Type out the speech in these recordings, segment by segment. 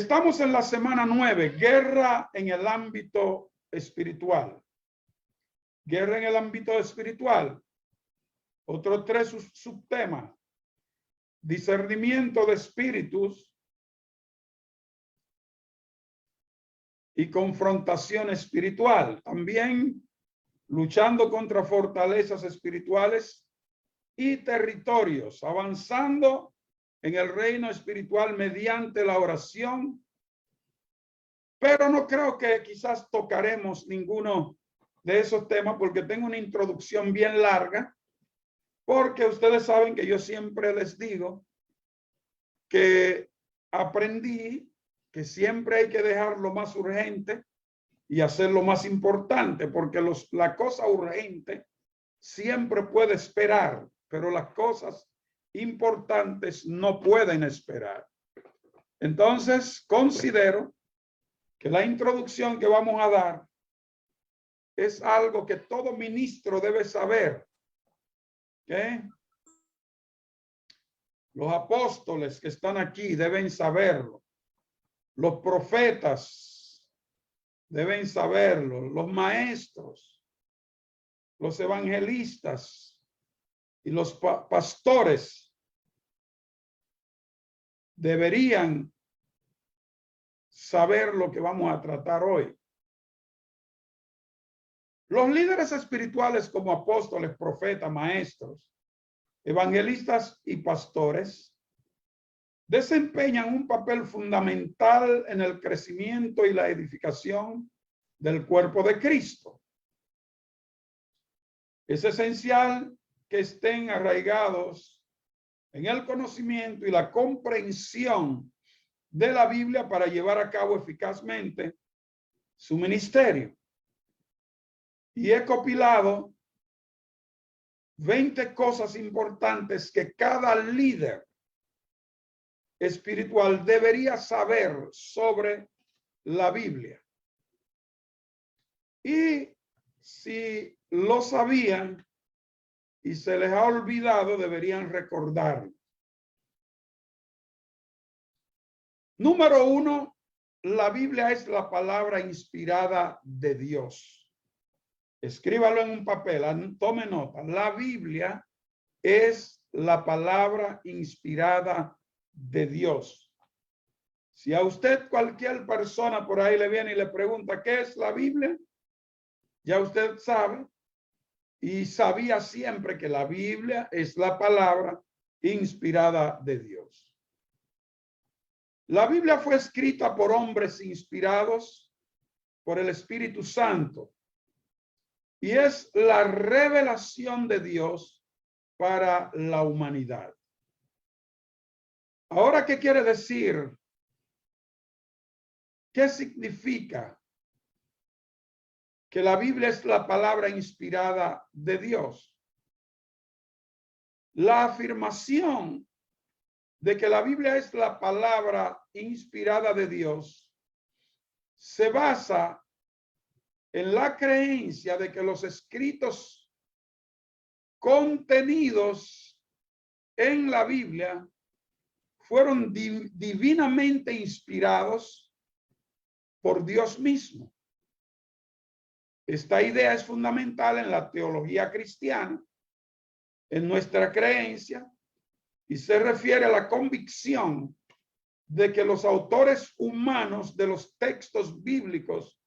Estamos en la semana 9, guerra en el ámbito espiritual. Guerra en el ámbito espiritual. Otros 3 subtemas. Discernimiento de espíritus y confrontación espiritual. También luchando contra fortalezas espirituales y territorios, avanzando en el reino espiritual mediante la oración. Pero no creo que quizás tocaremos ninguno de esos temas porque tengo una introducción bien larga, porque ustedes saben que yo siempre les digo que aprendí que siempre hay que dejar lo más urgente y hacer lo más importante, porque la cosa urgente siempre puede esperar, pero las cosas importantes no pueden esperar. Entonces, considero que la introducción que vamos a dar es algo que todo ministro debe saber. ¿Okay? Los apóstoles que están aquí deben saberlo. Los profetas deben saberlo. Los maestros, los evangelistas y los pastores deberían saber lo que vamos a tratar hoy. Los líderes espirituales como apóstoles, profetas, maestros, evangelistas y pastores desempeñan un papel fundamental en el crecimiento y la edificación del cuerpo de Cristo. Es esencial que estén arraigados en el conocimiento y la comprensión de la Biblia para llevar a cabo eficazmente su ministerio. Y he compilado 20 cosas importantes que cada líder espiritual debería saber sobre la Biblia. Y si lo sabían y se les ha olvidado, deberían recordarlo. Número 1, la Biblia es la palabra inspirada de Dios. Escríbalo en un papel, tome nota. La Biblia es la palabra inspirada de Dios. Si a usted cualquier persona por ahí le viene y le pregunta ¿qué es la Biblia? Ya usted sabe y sabía siempre que la Biblia es la palabra inspirada de Dios. La Biblia fue escrita por hombres inspirados por el Espíritu Santo y es la revelación de Dios para la humanidad. Ahora, ¿qué quiere decir? ¿Qué significa que la Biblia es la palabra inspirada de Dios? La afirmación de que la Biblia es la palabra inspirada de Dios se basa en la creencia de que los escritos contenidos en la Biblia fueron divinamente inspirados por Dios mismo. Esta idea es fundamental en la teología cristiana, en nuestra creencia, y se refiere a la convicción de que los autores humanos de los textos bíblicos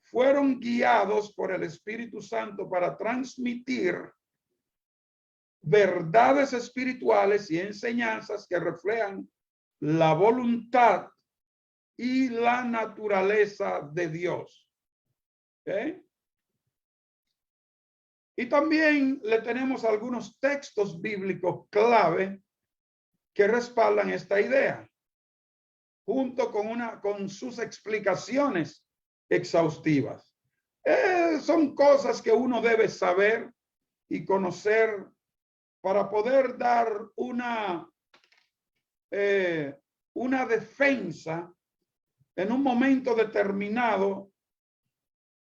fueron guiados por el Espíritu Santo para transmitir verdades espirituales y enseñanzas que reflejan la voluntad y la naturaleza de Dios. ¿Okay? Y también le tenemos algunos textos bíblicos clave que respaldan esta idea, junto con sus explicaciones exhaustivas. Son cosas que uno debe saber y conocer para poder dar una defensa en un momento determinado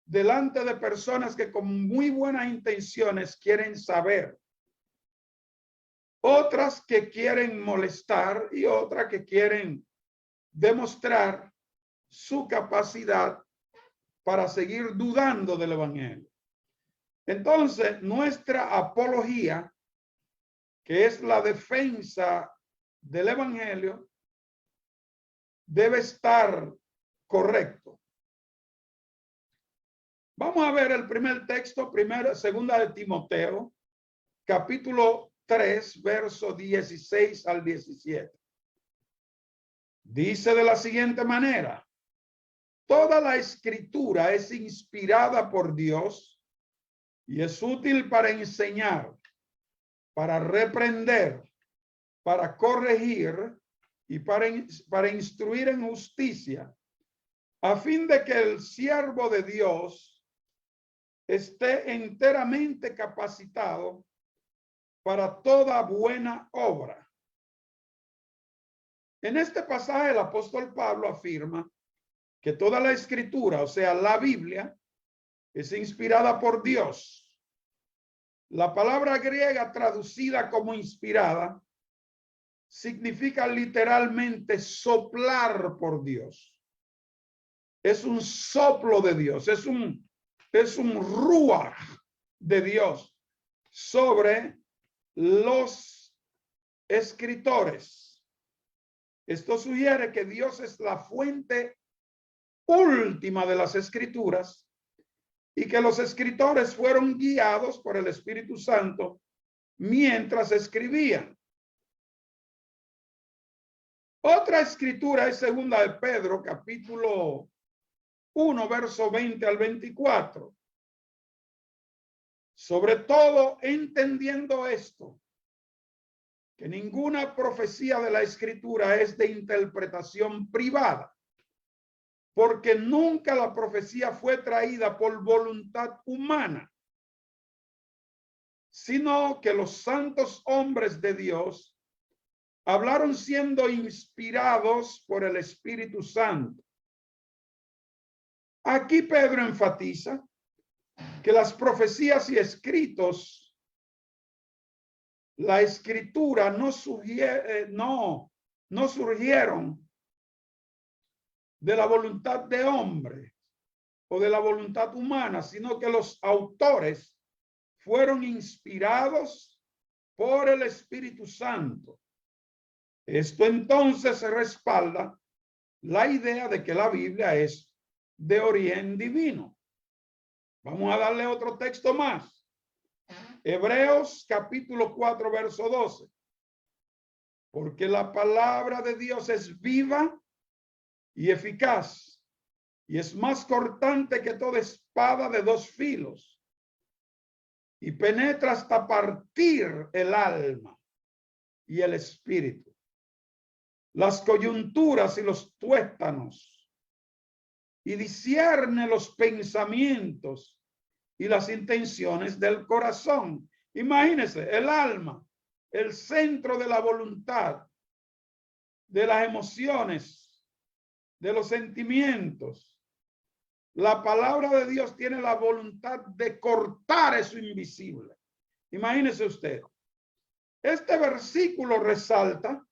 delante de personas que con muy buenas intenciones quieren saber, otras que quieren molestar y otras que quieren demostrar su capacidad para seguir dudando del evangelio. Entonces, nuestra apología, que es la defensa del evangelio, debe estar correcto. Vamos a ver el primer texto, segunda de Timoteo, capítulo 3, verso 16 al 17. Dice de la siguiente manera: toda la escritura es inspirada por Dios y es útil para enseñar, para reprender, para corregir y para instruir en justicia, a fin de que el siervo de Dios esté enteramente capacitado para toda buena obra. En este pasaje el apóstol Pablo afirma que toda la escritura, o sea, la Biblia, es inspirada por Dios. La palabra griega traducida como inspirada significa literalmente soplar por Dios. Es un soplo de Dios, es un ruach de Dios sobre los escritores. Esto sugiere que Dios es la fuente última de las escrituras y que los escritores fueron guiados por el Espíritu Santo mientras escribían. Otra escritura es segunda de Pedro, capítulo 1, verso 20 al 24. Sobre todo, entendiendo esto, que ninguna profecía de la escritura es de interpretación privada, porque nunca la profecía fue traída por voluntad humana, sino que los santos hombres de Dios hablaron siendo inspirados por el Espíritu Santo. Aquí Pedro enfatiza que las profecías y escritos, la escritura no surgieron de la voluntad de hombre o de la voluntad humana, sino que los autores fueron inspirados por el Espíritu Santo. Esto entonces respalda la idea de que la Biblia es de origen divino. Vamos a darle otro texto más. Hebreos capítulo 4, verso 12. Porque la palabra de Dios es viva y eficaz, y es más cortante que toda espada de dos filos, y penetra hasta partir el alma y el espíritu, las coyunturas y los tuétanos, y discierne los pensamientos y las intenciones del corazón. Imagínense, el alma, el centro de la voluntad, de las emociones, de los sentimientos. La palabra de Dios tiene la voluntad de cortar eso invisible. Imagínese usted. Este versículo resalta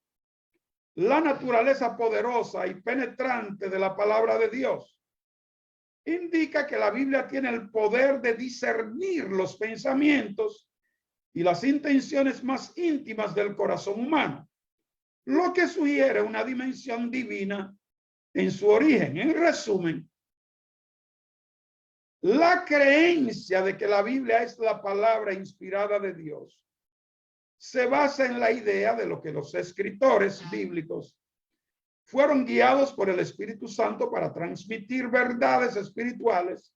la naturaleza poderosa y penetrante de la palabra de Dios. Indica que la Biblia tiene el poder de discernir los pensamientos y las intenciones más íntimas del corazón humano, lo que sugiere una dimensión divina en su origen. En resumen, la creencia de que la Biblia es la palabra inspirada de Dios se basa en la idea de lo que los escritores bíblicos fueron guiados por el Espíritu Santo para transmitir verdades espirituales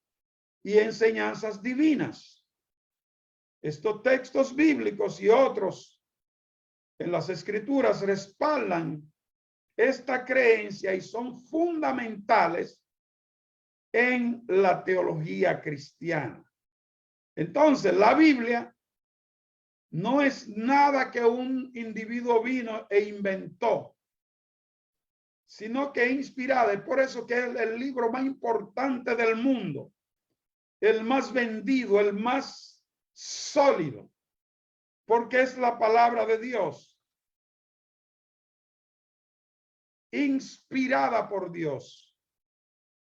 y enseñanzas divinas. Estos textos bíblicos y otros en las escrituras respaldan esta creencia y son fundamentales en la teología cristiana. Entonces, la Biblia no es nada que un individuo vino e inventó, sino que es inspirada, y por eso que es el libro más importante del mundo, el más vendido, el más sólido, porque es la palabra de Dios. inspirada por Dios,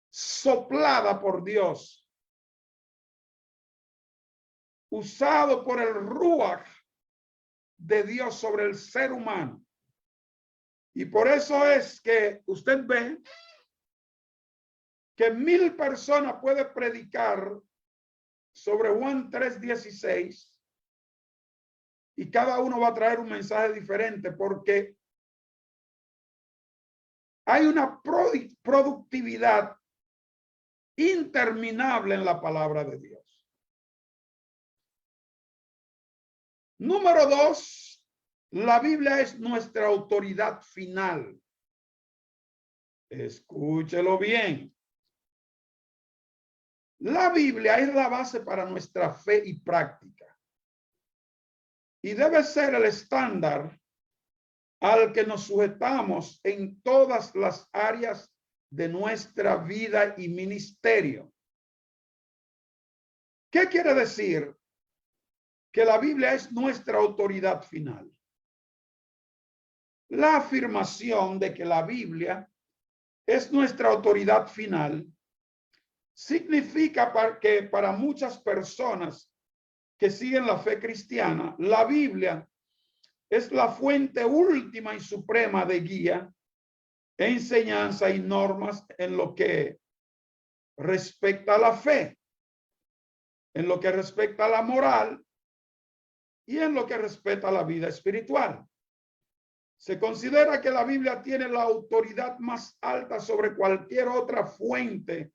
soplada por Dios, usado por el Ruach de Dios sobre el ser humano. Y por eso es que usted ve que 1000 personas pueden predicar sobre Juan 3:16 y cada uno va a traer un mensaje diferente, porque hay una productividad interminable en la palabra de Dios. Número 2, la Biblia es nuestra autoridad final. Escúchelo bien. La Biblia es la base para nuestra fe y práctica. Y debe ser el estándar al que nos sujetamos en todas las áreas de nuestra vida y ministerio. ¿Qué quiere decir? Que la Biblia es nuestra autoridad final. La afirmación de que la Biblia es nuestra autoridad final significa que para muchas personas que siguen la fe cristiana, la Biblia es la fuente última y suprema de guía, enseñanza y normas en lo que respecta a la fe, en lo que respecta a la moral y en lo que respecta a la vida espiritual. Se considera que la Biblia tiene la autoridad más alta sobre cualquier otra fuente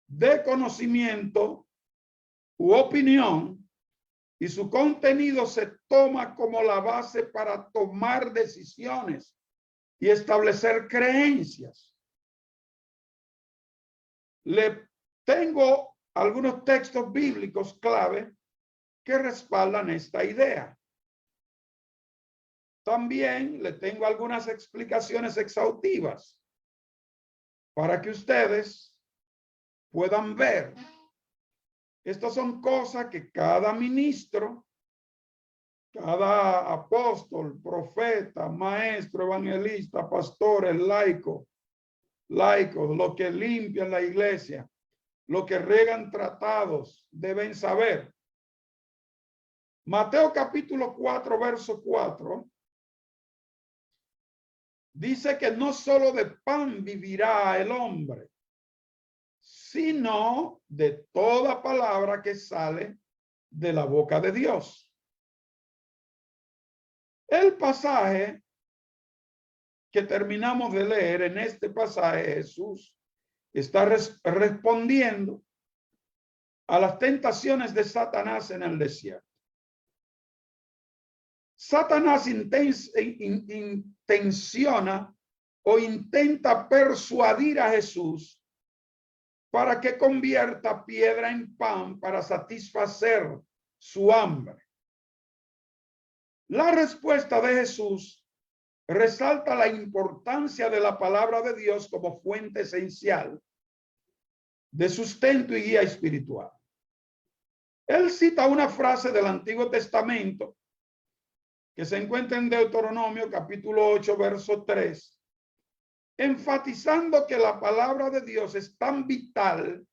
de conocimiento u opinión, y su contenido se toma como la base para tomar decisiones y establecer creencias. Le tengo algunos textos bíblicos clave que respaldan esta idea. También le tengo algunas explicaciones exhaustivas para que ustedes puedan ver. Estas son cosas que cada ministro, cada apóstol, profeta, maestro, evangelista, pastores, laicos, los que limpian la iglesia, los que regan tratados, deben saber. Mateo capítulo 4, verso 4, dice que no solo de pan vivirá el hombre, sino de toda palabra que sale de la boca de Dios. El pasaje que terminamos de leer, en este pasaje Jesús está respondiendo a las tentaciones de Satanás en el desierto. Satanás intenciona o intenta persuadir a Jesús para que convierta piedra en pan para satisfacer su hambre. La respuesta de Jesús resalta la importancia de la palabra de Dios como fuente esencial de sustento y guía espiritual. Él cita una frase del Antiguo Testamento que se encuentra en Deuteronomio capítulo 8, verso 3, enfatizando que la palabra de Dios es tan vital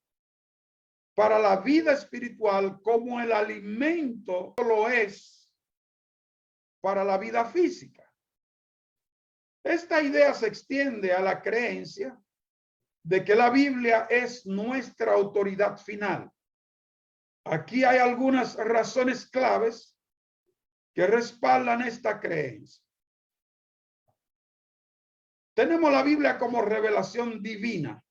para la vida espiritual como el alimento lo es para la vida física. Esta idea se extiende a la creencia de que la Biblia es nuestra autoridad final. Aquí hay algunas razones claves que respaldan esta creencia. Tenemos la Biblia como revelación divina.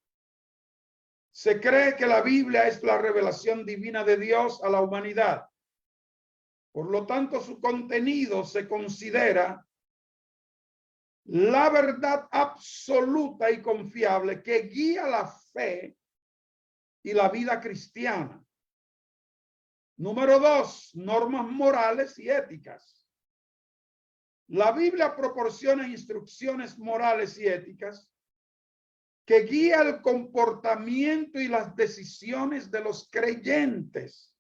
Se cree que la Biblia es la revelación divina de Dios a la humanidad. Por lo tanto, su contenido se considera la verdad absoluta y confiable que guía la fe y la vida cristiana. Número 2, normas morales y éticas. La Biblia proporciona instrucciones morales y éticas que guía el comportamiento y las decisiones de los creyentes.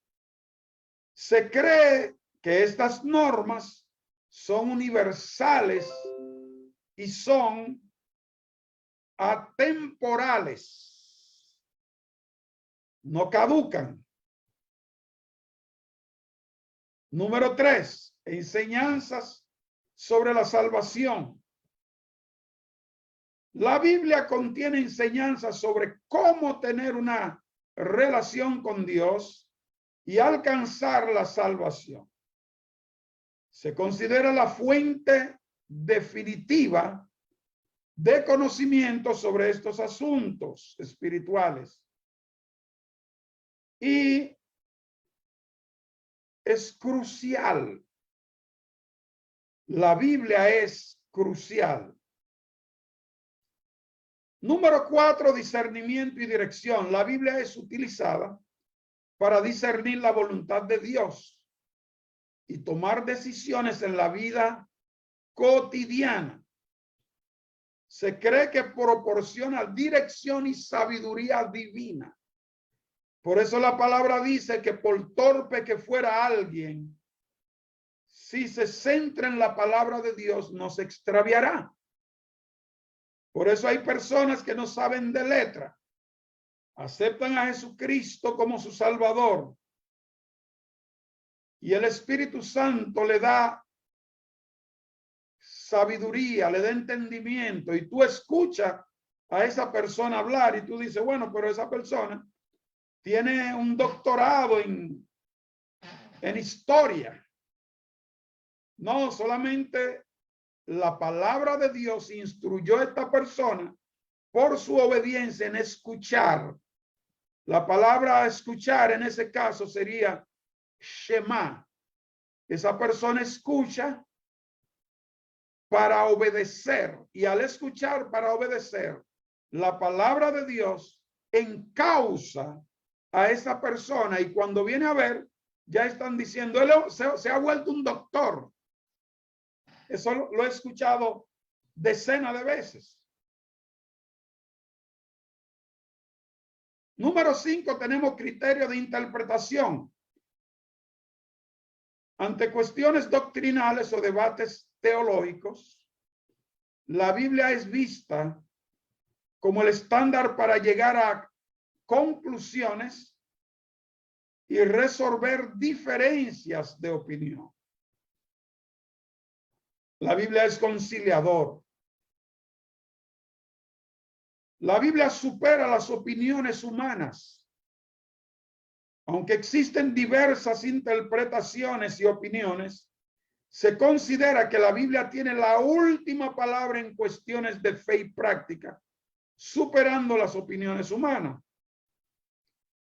Se cree que estas normas son universales y son atemporales, no caducan. Número 3, enseñanzas sobre la salvación. La Biblia contiene enseñanzas sobre cómo tener una relación con Dios y alcanzar la salvación. Se considera la fuente definitiva de conocimiento sobre estos asuntos espirituales. Y es crucial. La Biblia es crucial. Número 4, discernimiento y dirección. La Biblia es utilizada para discernir la voluntad de Dios y tomar decisiones en la vida cotidiana. Se cree que proporciona dirección y sabiduría divina. Por eso la palabra dice que por torpe que fuera alguien, si se centra en la palabra de Dios, no se extraviará. Por eso hay personas que no saben de letra, aceptan a Jesucristo como su Salvador y el Espíritu Santo le da sabiduría, le da entendimiento, y tú escuchas a esa persona hablar y tú dices, bueno, pero esa persona tiene un doctorado en historia. No, solamente la palabra de Dios instruyó a esta persona por su obediencia en escuchar. La palabra escuchar en ese caso sería Shema. Esa persona escucha para obedecer, y al escuchar para obedecer la palabra de Dios encausa a esa persona, y cuando viene a ver ya están diciendo, él se ha vuelto un doctor. Eso lo he escuchado decenas de veces. Número 5, tenemos criterio de interpretación. Ante cuestiones doctrinales o debates teológicos, la Biblia es vista como el estándar para llegar a conclusiones y resolver diferencias de opinión. La Biblia es conciliador. La Biblia supera las opiniones humanas. Aunque existen diversas interpretaciones y opiniones, se considera que la Biblia tiene la última palabra en cuestiones de fe y práctica, superando las opiniones humanas.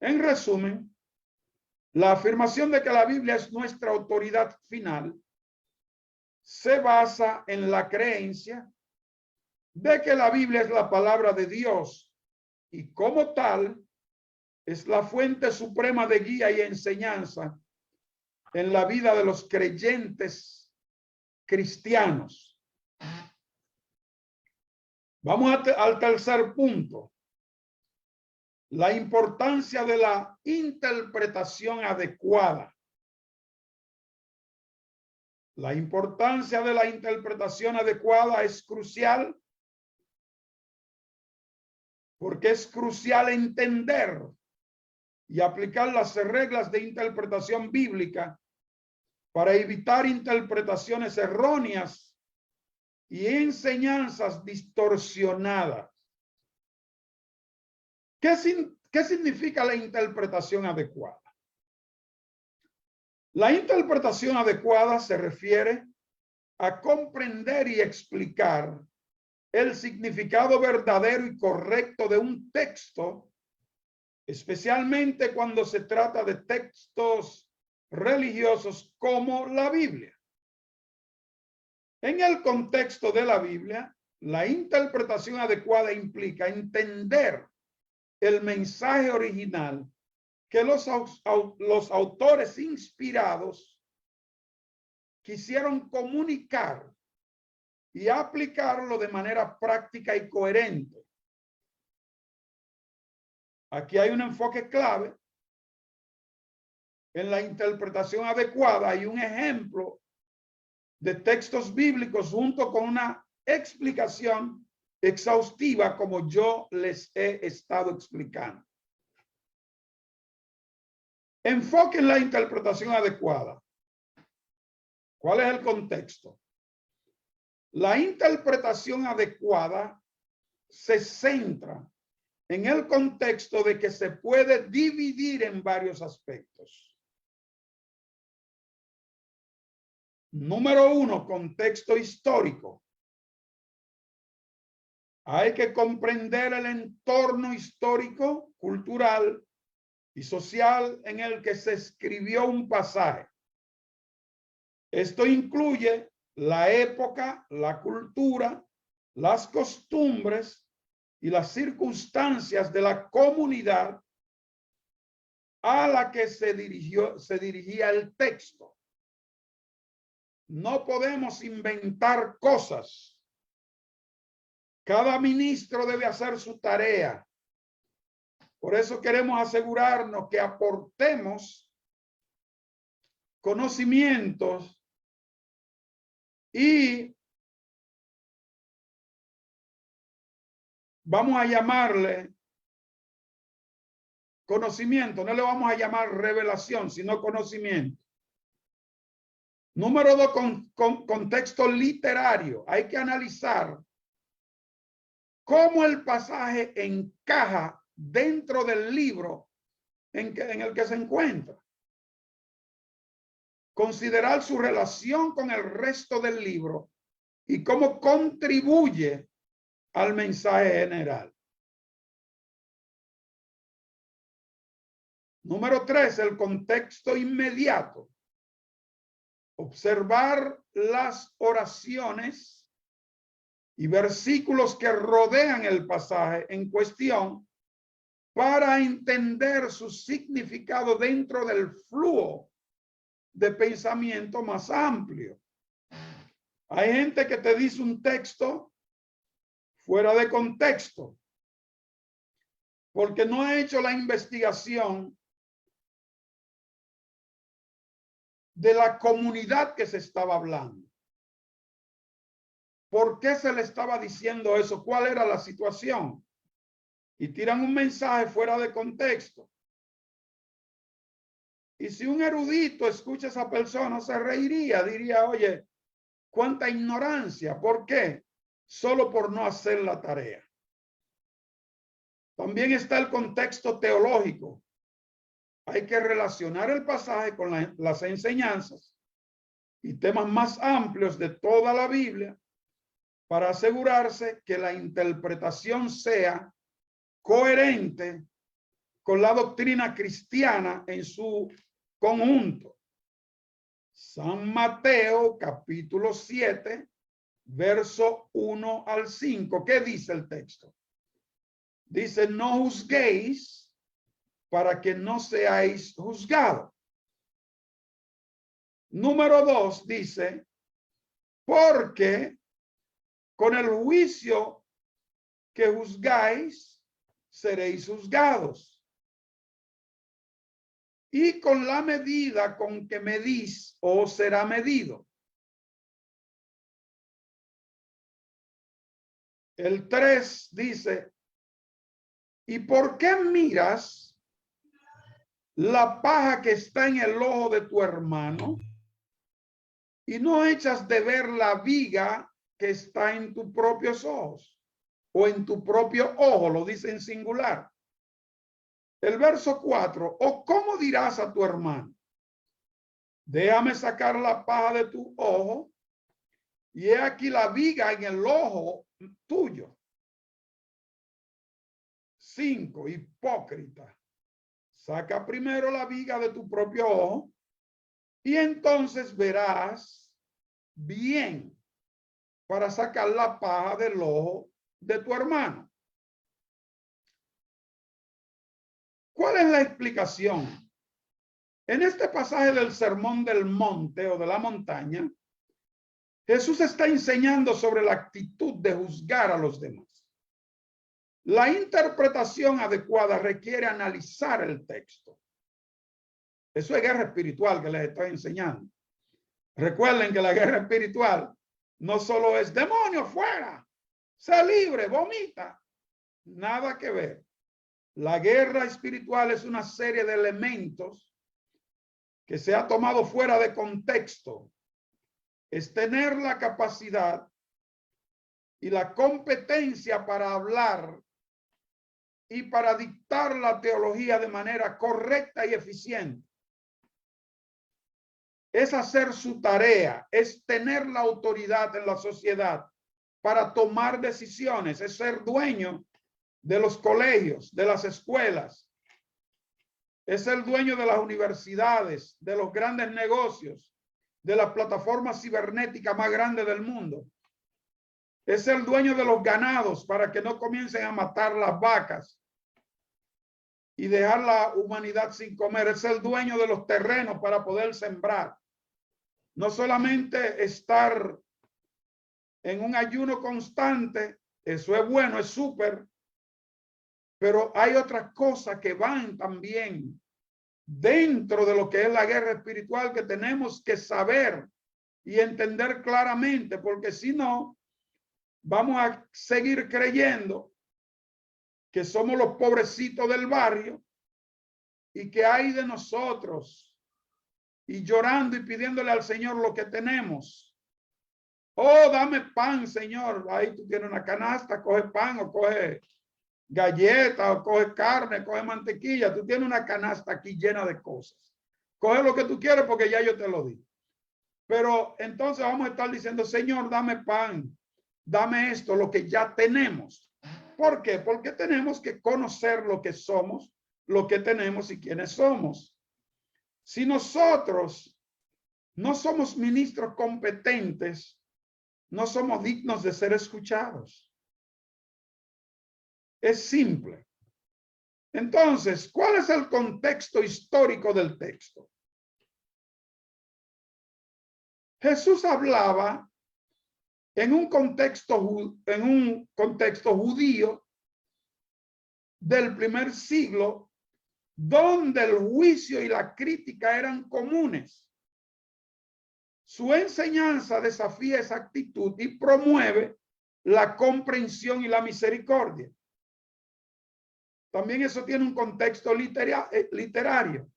En resumen, la afirmación de que la Biblia es nuestra autoridad final se basa en la creencia de que la Biblia es la palabra de Dios y como tal es la fuente suprema de guía y enseñanza en la vida de los creyentes cristianos. Vamos al tercer punto. La importancia de la interpretación adecuada. La importancia de la interpretación adecuada es crucial porque es crucial entender y aplicar las reglas de interpretación bíblica para evitar interpretaciones erróneas y enseñanzas distorsionadas. ¿Qué significa la interpretación adecuada? La interpretación adecuada se refiere a comprender y explicar el significado verdadero y correcto de un texto, especialmente cuando se trata de textos religiosos como la Biblia. En el contexto de la Biblia, la interpretación adecuada implica entender el mensaje original que los autores inspirados quisieron comunicar y aplicarlo de manera práctica y coherente. Aquí hay un enfoque clave en la interpretación adecuada y un ejemplo de textos bíblicos junto con una explicación exhaustiva como yo les he estado explicando. Enfoque en la interpretación adecuada. ¿Cuál es el contexto? La interpretación adecuada se centra en el contexto de que se puede dividir en varios aspectos. Número uno, contexto histórico. Hay que comprender el entorno histórico, cultural y social en el que se escribió un pasaje. Esto incluye la época, la cultura, las costumbres y las circunstancias de la comunidad a la que se dirigía el texto. No podemos inventar cosas. Cada ministro debe hacer su tarea. Por eso queremos asegurarnos que aportemos conocimientos y vamos a llamarle conocimiento, no le vamos a llamar revelación, sino conocimiento. Número dos, contexto literario. Hay que analizar cómo el pasaje encaja dentro del libro en el que se encuentra. Considerar su relación con el resto del libro y cómo contribuye al mensaje general. Número tres, el contexto inmediato. Observar las oraciones y versículos que rodean el pasaje en cuestión para entender su significado dentro del flujo de pensamiento más amplio. Hay gente que te dice un texto fuera de contexto porque no ha hecho la investigación de la comunidad que se estaba hablando. ¿Por qué se le estaba diciendo eso? ¿Cuál era la situación? Y tiran un mensaje fuera de contexto. Y si un erudito escucha a esa persona, se reiría, diría, oye, cuánta ignorancia. ¿Por qué? Solo por no hacer la tarea. También está el contexto teológico. Hay que relacionar el pasaje con las enseñanzas y temas más amplios de toda la Biblia para asegurarse que la interpretación sea coherente con la doctrina cristiana en su conjunto. San Mateo, capítulo 7, verso 1 al 5. ¿Qué dice el texto? Dice, no juzguéis para que no seáis juzgados. Número 2 dice, porque con el juicio que juzgáis, seréis juzgados. Y con la medida con que medís, os será medido. El 3 dice, ¿y por qué miras la paja que está en el ojo de tu hermano y no echas de ver la viga que está en tus propios ojos o en tu propio ojo? Lo dice en singular. El verso 4, o cómo dirás a tu hermano, déjame sacar la paja de tu ojo y he aquí la viga en el ojo tuyo. 5, hipócrita, saca primero la viga de tu propio ojo y entonces verás bien para sacar la paja del ojo de tu hermano. ¿Cuál es la explicación? En este pasaje del Sermón del Monte o de la montaña, Jesús está enseñando sobre la actitud de juzgar a los demás. La interpretación adecuada requiere analizar el texto. Eso es guerra espiritual que les estoy enseñando. Recuerden que la guerra espiritual no solo es demonio fuera, Sé libre, vomita. Nada que ver. La guerra espiritual es una serie de elementos que se ha tomado fuera de contexto. Es tener la capacidad y la competencia para hablar y para dictar la teología de manera correcta y eficiente. Es hacer su tarea, es tener la autoridad en la sociedad para tomar decisiones, es ser dueño de los colegios, de las escuelas, es el dueño de las universidades, de los grandes negocios, de las plataformas cibernéticas más grandes del mundo. Es el dueño de los ganados para que no comiencen a matar las vacas y dejar la humanidad sin comer. Es el dueño de los terrenos para poder sembrar. No solamente estar en un ayuno constante, eso es bueno, es súper, pero hay otras cosas que van también dentro de lo que es la guerra espiritual que tenemos que saber y entender claramente, porque si no, vamos a seguir creyendo que somos los pobrecitos del barrio y que hay de nosotros y llorando y pidiéndole al Señor lo que tenemos. Oh, dame pan, Señor. Ahí tú tienes una canasta, coge pan o coge galleta o coge carne, coge mantequilla. Tú tienes una canasta aquí llena de cosas. Coge lo que tú quieres porque ya yo te lo di. Pero entonces vamos a estar diciendo, Señor, dame pan, dame esto, lo que ya tenemos. ¿Por qué? Porque tenemos que conocer lo que somos, lo que tenemos y quiénes somos. Si nosotros no somos ministros competentes, no somos dignos de ser escuchados. Es simple. Entonces, ¿cuál es el contexto histórico del texto? Jesús hablaba en un contexto judío del primer siglo, donde el juicio y la crítica eran comunes. Su enseñanza desafía esa actitud y promueve la comprensión y la misericordia. También eso tiene un contexto literario.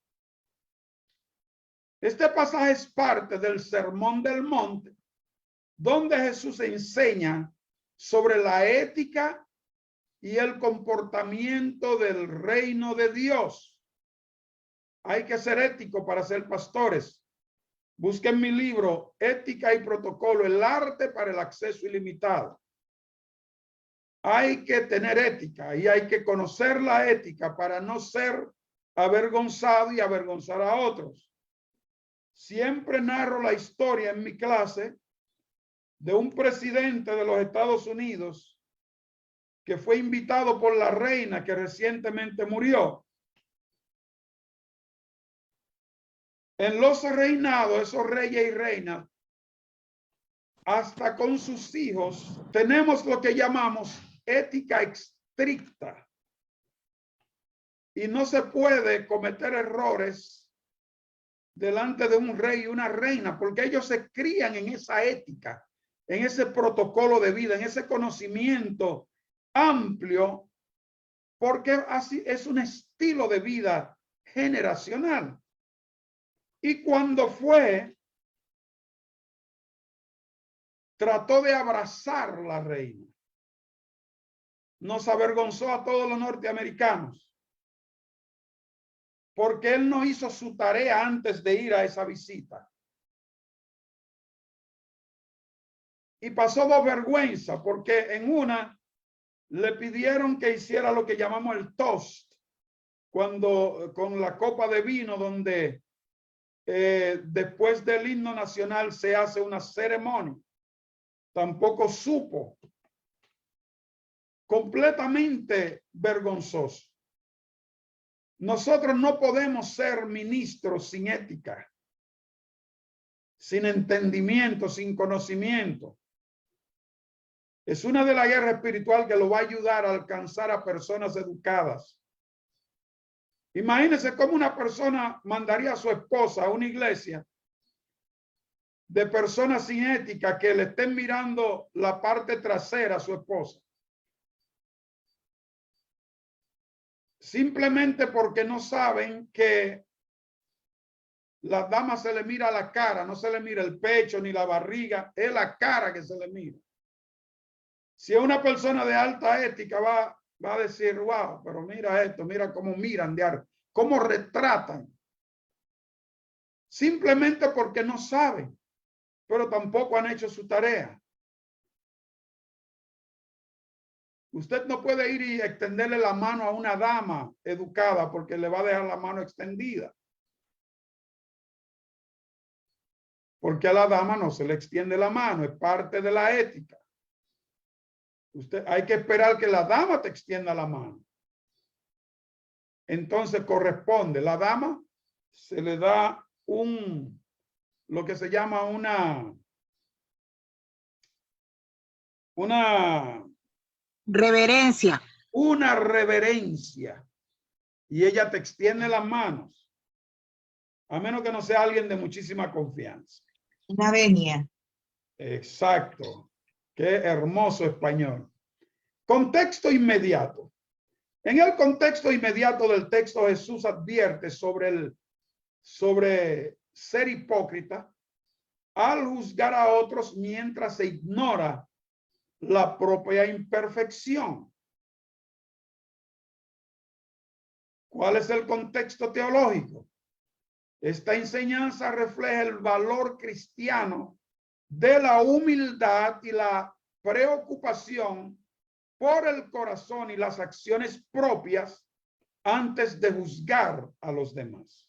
Este pasaje es parte del Sermón del Monte, donde Jesús enseña sobre la ética y el comportamiento del reino de Dios. Hay que ser ético para ser pastores. Busquen mi libro, Ética y Protocolo, el arte para el acceso ilimitado. Hay que tener ética y hay que conocer la ética para no ser avergonzado y avergonzar a otros. Siempre narro la historia en mi clase de un presidente de los Estados Unidos que fue invitado por la reina que recientemente murió. En los reinados, esos reyes y reinas, hasta con sus hijos, tenemos lo que llamamos ética estricta. Y no se puede cometer errores delante de un rey y una reina, porque ellos se crían en esa ética, en ese protocolo de vida, en ese conocimiento amplio, porque así es un estilo de vida generacional. Y cuando trató de abrazar la reina, nos avergonzó a todos los norteamericanos, porque él no hizo su tarea antes de ir a esa visita. Y pasó dos vergüenzas, porque en una le pidieron que hiciera lo que llamamos el toast, cuando con la copa de vino, donde después del himno nacional se hace una ceremonia. Tampoco supo. Completamente vergonzoso. Nosotros no podemos ser ministros sin ética, sin entendimiento, sin conocimiento. Es una de la guerra espiritual que lo va a ayudar a alcanzar a personas educadas. Imagínense cómo una persona mandaría a su esposa a una iglesia de personas sin ética que le estén mirando la parte trasera a su esposa. Simplemente porque no saben que las damas se le mira la cara, no se le mira el pecho ni la barriga, es la cara que se le mira. Si es una persona de alta ética va a decir, wow, pero mira esto, mira cómo miran de arte, cómo retratan. Simplemente porque no saben, pero tampoco han hecho su tarea. Usted no puede ir y extenderle la mano a una dama educada porque le va a dejar la mano extendida. Porque a la dama no se le extiende la mano, es parte de la ética. Usted hay que esperar que la dama te extienda la mano. Entonces corresponde, la dama se le da lo que se llama una reverencia. Una reverencia. Y ella te extiende las manos. A menos que no sea alguien de muchísima confianza. Una venia. Exacto. Qué hermoso español. Contexto inmediato. En el contexto inmediato del texto, Jesús advierte sobre ser hipócrita al juzgar a otros mientras se ignora la propia imperfección. ¿Cuál es el contexto teológico? Esta enseñanza refleja el valor cristiano de la humildad y la preocupación por el corazón y las acciones propias antes de juzgar a los demás.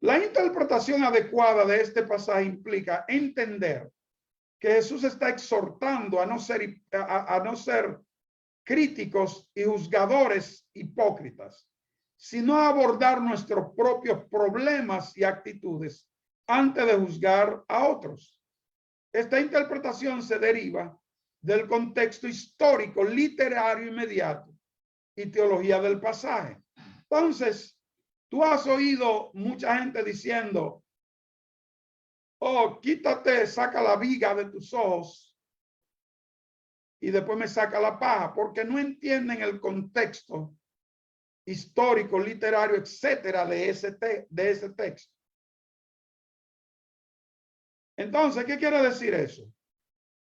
La interpretación adecuada de este pasaje implica entender que Jesús está exhortando a no ser críticos y juzgadores hipócritas, sino a abordar nuestros propios problemas y actitudes antes de juzgar a otros. Esta interpretación se deriva del contexto histórico, literario inmediato y teología del pasaje. Entonces, tú has oído mucha gente diciendo, oh, quítate, saca la viga de tus ojos y después me saca la paja, porque no entienden el contexto histórico, literario, etcétera, de ese texto. Entonces, ¿qué quiere decir eso?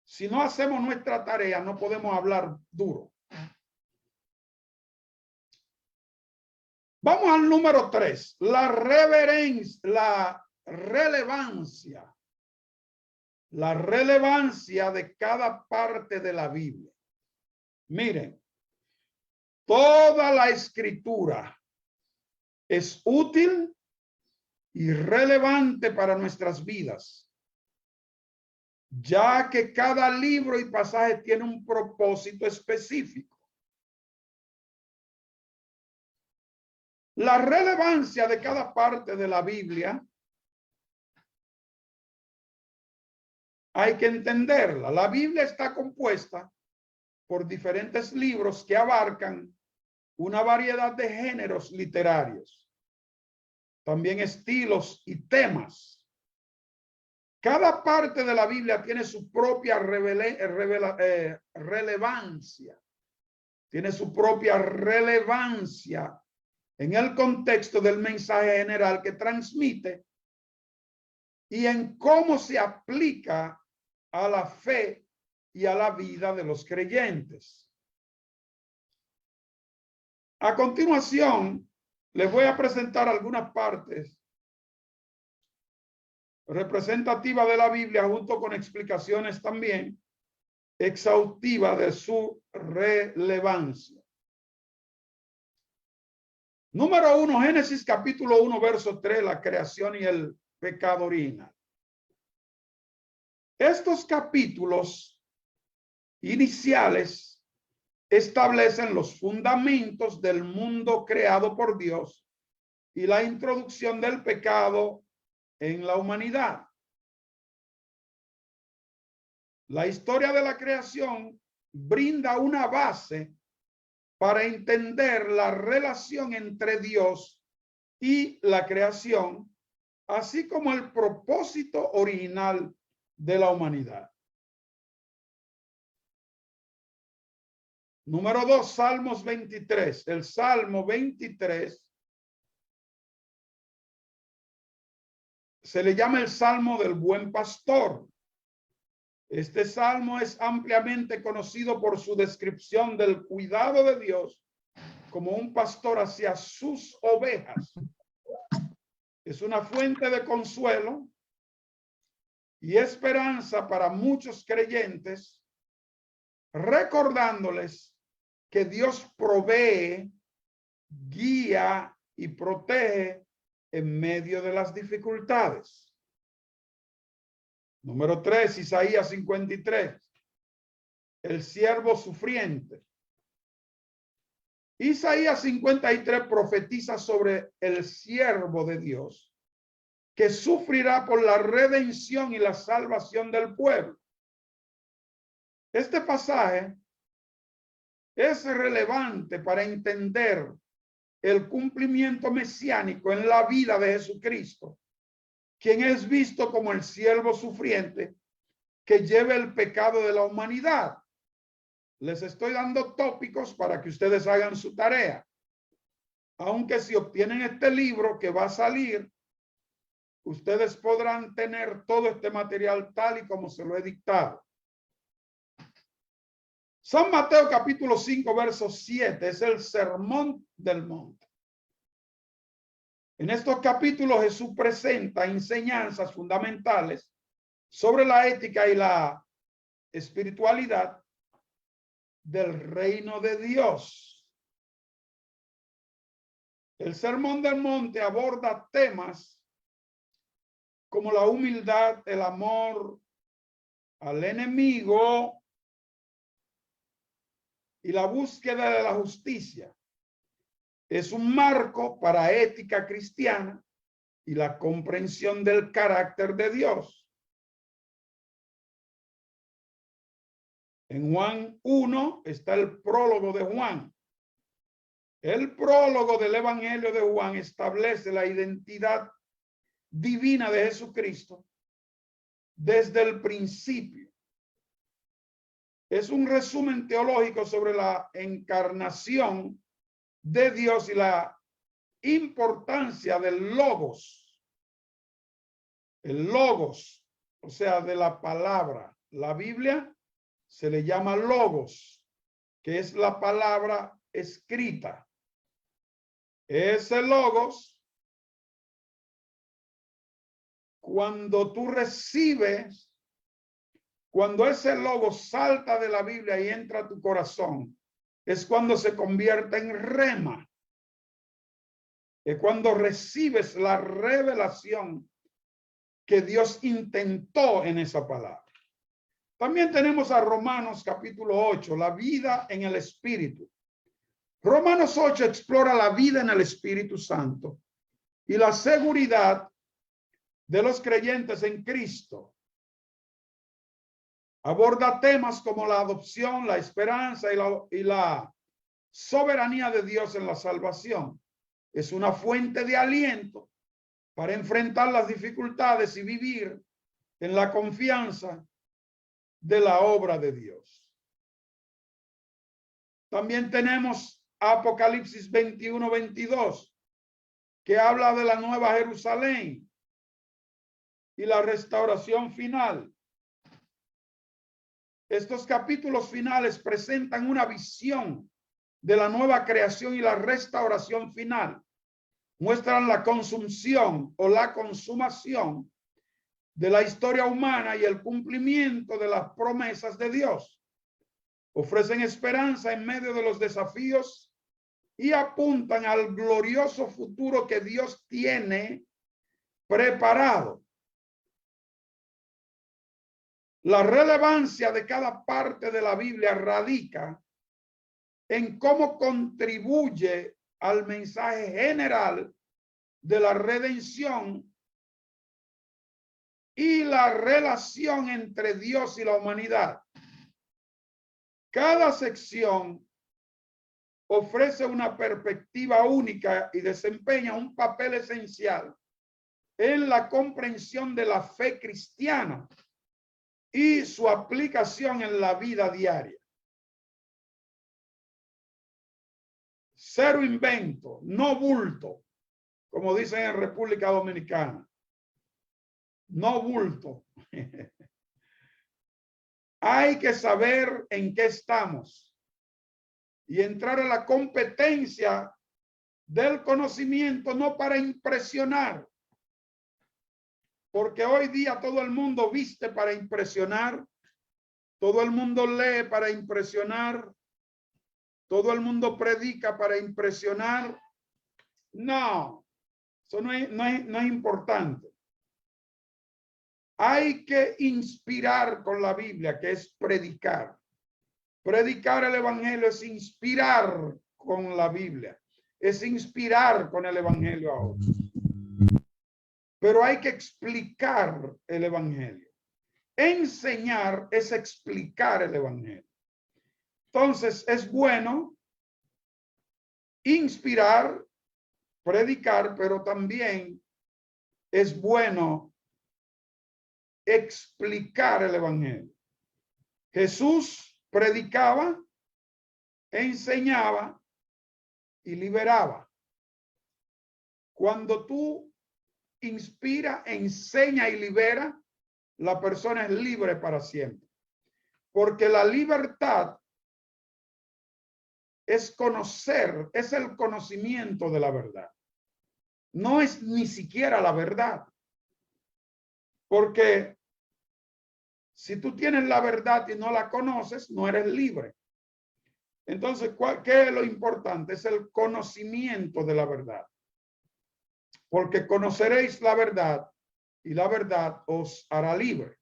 Si no hacemos nuestra tarea, no podemos hablar duro. Vamos al número 3, la reverencia, la relevancia. La relevancia de cada parte de la Biblia. Miren, toda la escritura es útil y relevante para nuestras vidas, ya que cada libro y pasaje tiene un propósito específico. La relevancia de cada parte de la Biblia hay que entenderla. La Biblia está compuesta por diferentes libros que abarcan una variedad de géneros literarios, también estilos y temas. Cada parte de la Biblia tiene su propia relevancia. Tiene su propia relevancia en el contexto del mensaje general que transmite y en cómo se aplica a la fe y a la vida de los creyentes. A continuación, les voy a presentar algunas partes representativas de la Biblia junto con explicaciones también exhaustivas de su relevancia. Número 1, Génesis capítulo 1, verso 3, la creación y el pecado original. Estos capítulos iniciales establecen los fundamentos del mundo creado por Dios y la introducción del pecado en la humanidad. La historia de la creación brinda una base para entender la relación entre Dios y la creación, así como el propósito original de la humanidad. Número 2, Salmos 23. El Salmo 23 se le llama el Salmo del Buen Pastor. Este salmo es ampliamente conocido por su descripción del cuidado de Dios como un pastor hacia sus ovejas. Es una fuente de consuelo y esperanza para muchos creyentes, recordándoles que Dios provee, guía y protege en medio de las dificultades. Número 3, Isaías 53. El siervo sufriente. Isaías 53 profetiza sobre el siervo de Dios que sufrirá por la redención y la salvación del pueblo. Este pasaje es relevante para entender el cumplimiento mesiánico en la vida de Jesucristo, quien es visto como el siervo sufriente que lleva el pecado de la humanidad. Les estoy dando tópicos para que ustedes hagan su tarea. Aunque si obtienen este libro que va a salir, ustedes podrán tener todo este material tal y como se lo he dictado. San Mateo capítulo 5, verso 7 es el sermón del monte. En estos capítulos Jesús presenta enseñanzas fundamentales sobre la ética y la espiritualidad del reino de Dios. El sermón del monte aborda temas como la humildad, el amor al enemigo y la búsqueda de la justicia. Es un marco para ética cristiana y la comprensión del carácter de Dios. En Juan 1 está el prólogo de Juan. El prólogo del Evangelio de Juan establece la identidad divina de Jesucristo desde el principio. Es un resumen teológico sobre la encarnación de Dios y la importancia del logos. El logos, o sea, de la palabra. La Biblia se le llama logos, que es la palabra escrita. Ese logos, cuando tú recibes, cuando ese logos salta de la Biblia y entra a tu corazón, es cuando se convierte en rema. Es cuando recibes la revelación que Dios intentó en esa palabra. También tenemos a Romanos capítulo 8, la vida en el Espíritu. Romanos 8 explora la vida en el Espíritu Santo y la seguridad de los creyentes en Cristo. Aborda temas como la adopción, la esperanza y la soberanía de Dios en la salvación. Es una fuente de aliento para enfrentar las dificultades y vivir en la confianza de la obra de Dios. También tenemos Apocalipsis 21-22, que habla de la Nueva Jerusalén y la restauración final. Estos capítulos finales presentan una visión de la nueva creación y la restauración final. Muestran la consumción o la consumación de la historia humana y el cumplimiento de las promesas de Dios. Ofrecen esperanza en medio de los desafíos y apuntan al glorioso futuro que Dios tiene preparado. La relevancia de cada parte de la Biblia radica en cómo contribuye al mensaje general de la redención y la relación entre Dios y la humanidad. Cada sección ofrece una perspectiva única y desempeña un papel esencial en la comprensión de la fe cristiana y su aplicación en la vida diaria. Cero invento, no bulto, como dicen en República Dominicana. No bulto. Hay que saber en qué estamos y entrar a la competencia del conocimiento, no para impresionar, porque hoy día todo el mundo viste para impresionar, todo el mundo lee para impresionar, todo el mundo predica para impresionar. No, eso no es importante. Hay que inspirar con la Biblia, que es predicar. Predicar el evangelio es inspirar con la Biblia, es inspirar con el evangelio a otros. Pero hay que explicar el evangelio. Enseñar es explicar el evangelio. Entonces es bueno inspirar, predicar, pero también es bueno explicar el evangelio. Jesús predicaba, enseñaba y liberaba. Cuando tú inspira, enseña y libera, la persona es libre para siempre. Porque la libertad es conocer, es el conocimiento de la verdad. No es ni siquiera la verdad. Porque si tú tienes la verdad y no la conoces, no eres libre. Entonces, ¿qué es lo importante? Es el conocimiento de la verdad. Porque conoceréis la verdad y la verdad os hará libre.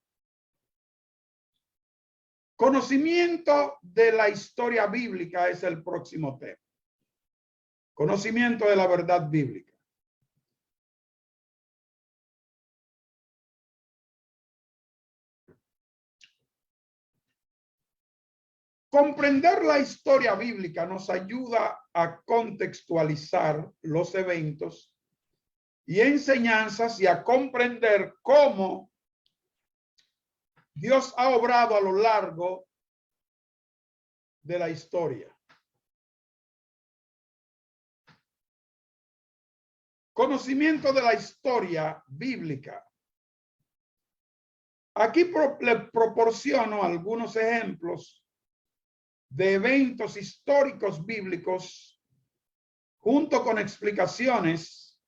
Conocimiento de la historia bíblica es el próximo tema. Conocimiento de la verdad bíblica. Comprender la historia bíblica nos ayuda a contextualizar los eventos y enseñanzas y a comprender cómo Dios ha obrado a lo largo de la historia. Conocimiento de la historia bíblica. Aquí le proporciono algunos ejemplos de eventos históricos bíblicos junto con explicaciones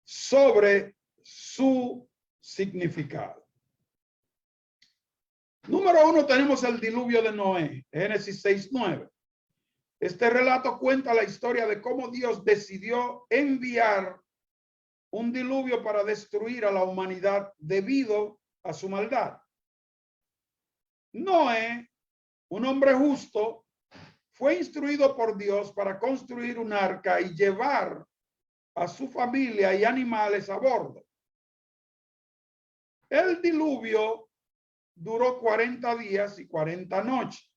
sobre su significado. Número 1, tenemos el diluvio de Noé, Génesis 6:9. Este relato cuenta la historia de cómo Dios decidió enviar un diluvio para destruir a la humanidad debido a su maldad. Noé, un hombre justo, fue instruido por Dios para construir un arca y llevar a su familia y animales a bordo. El diluvio duró 40 días y 40 noches.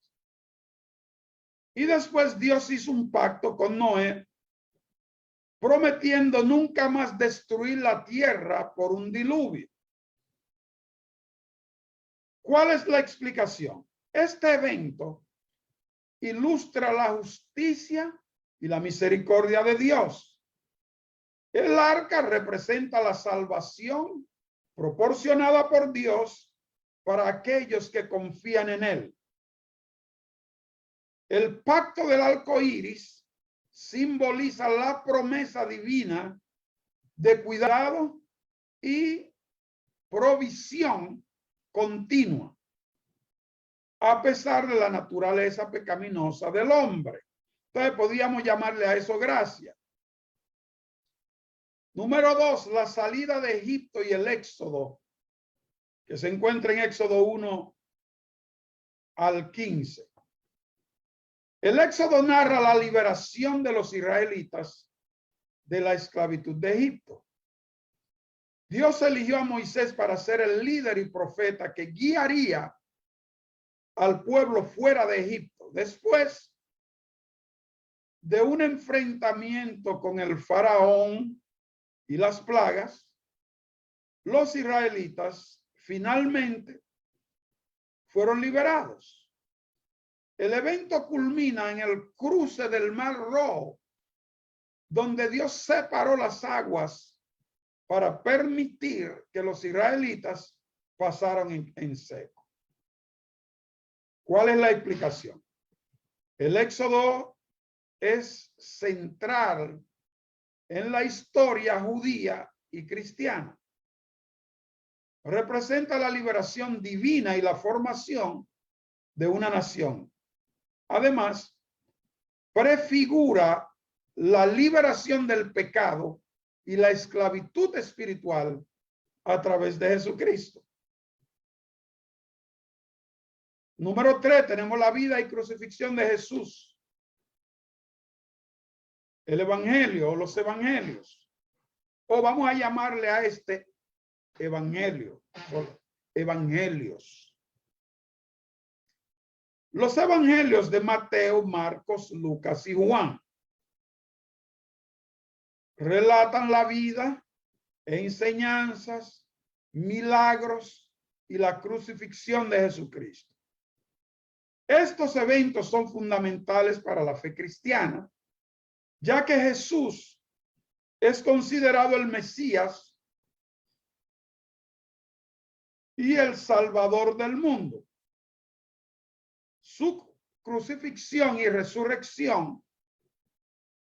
Y después Dios hizo un pacto con Noé, prometiendo nunca más destruir la tierra por un diluvio. ¿Cuál es la explicación? Este evento ilustra la justicia y la misericordia de Dios. El arca representa la salvación proporcionada por Dios para aquellos que confían en él. El pacto del arco iris simboliza la promesa divina de cuidado y provisión continua, a pesar de la naturaleza pecaminosa del hombre. Entonces podríamos llamarle a eso gracia. Número 2, la salida de Egipto y el éxodo, que se encuentra en Éxodo 1 al 15. El éxodo narra la liberación de los israelitas de la esclavitud de Egipto. Dios eligió a Moisés para ser el líder y profeta que guiaría al pueblo fuera de Egipto. Después de un enfrentamiento con el faraón y las plagas, los israelitas finalmente fueron liberados. El evento culmina en el cruce del Mar Rojo, donde Dios separó las aguas para permitir que los israelitas pasaran en seco. ¿Cuál es la explicación? El Éxodo es central en la historia judía y cristiana. Representa la liberación divina y la formación de una nación. Además, prefigura la liberación del pecado y la esclavitud espiritual a través de Jesucristo. Número 3, tenemos la vida y crucifixión de Jesús. El evangelio o los evangelios. O vamos a llamarle a este evangelio. Evangelios. Los evangelios de Mateo, Marcos, Lucas y Juan relatan la vida, enseñanzas, milagros y la crucifixión de Jesucristo. Estos eventos son fundamentales para la fe cristiana, ya que Jesús es considerado el Mesías y el Salvador del mundo. Su crucifixión y resurrección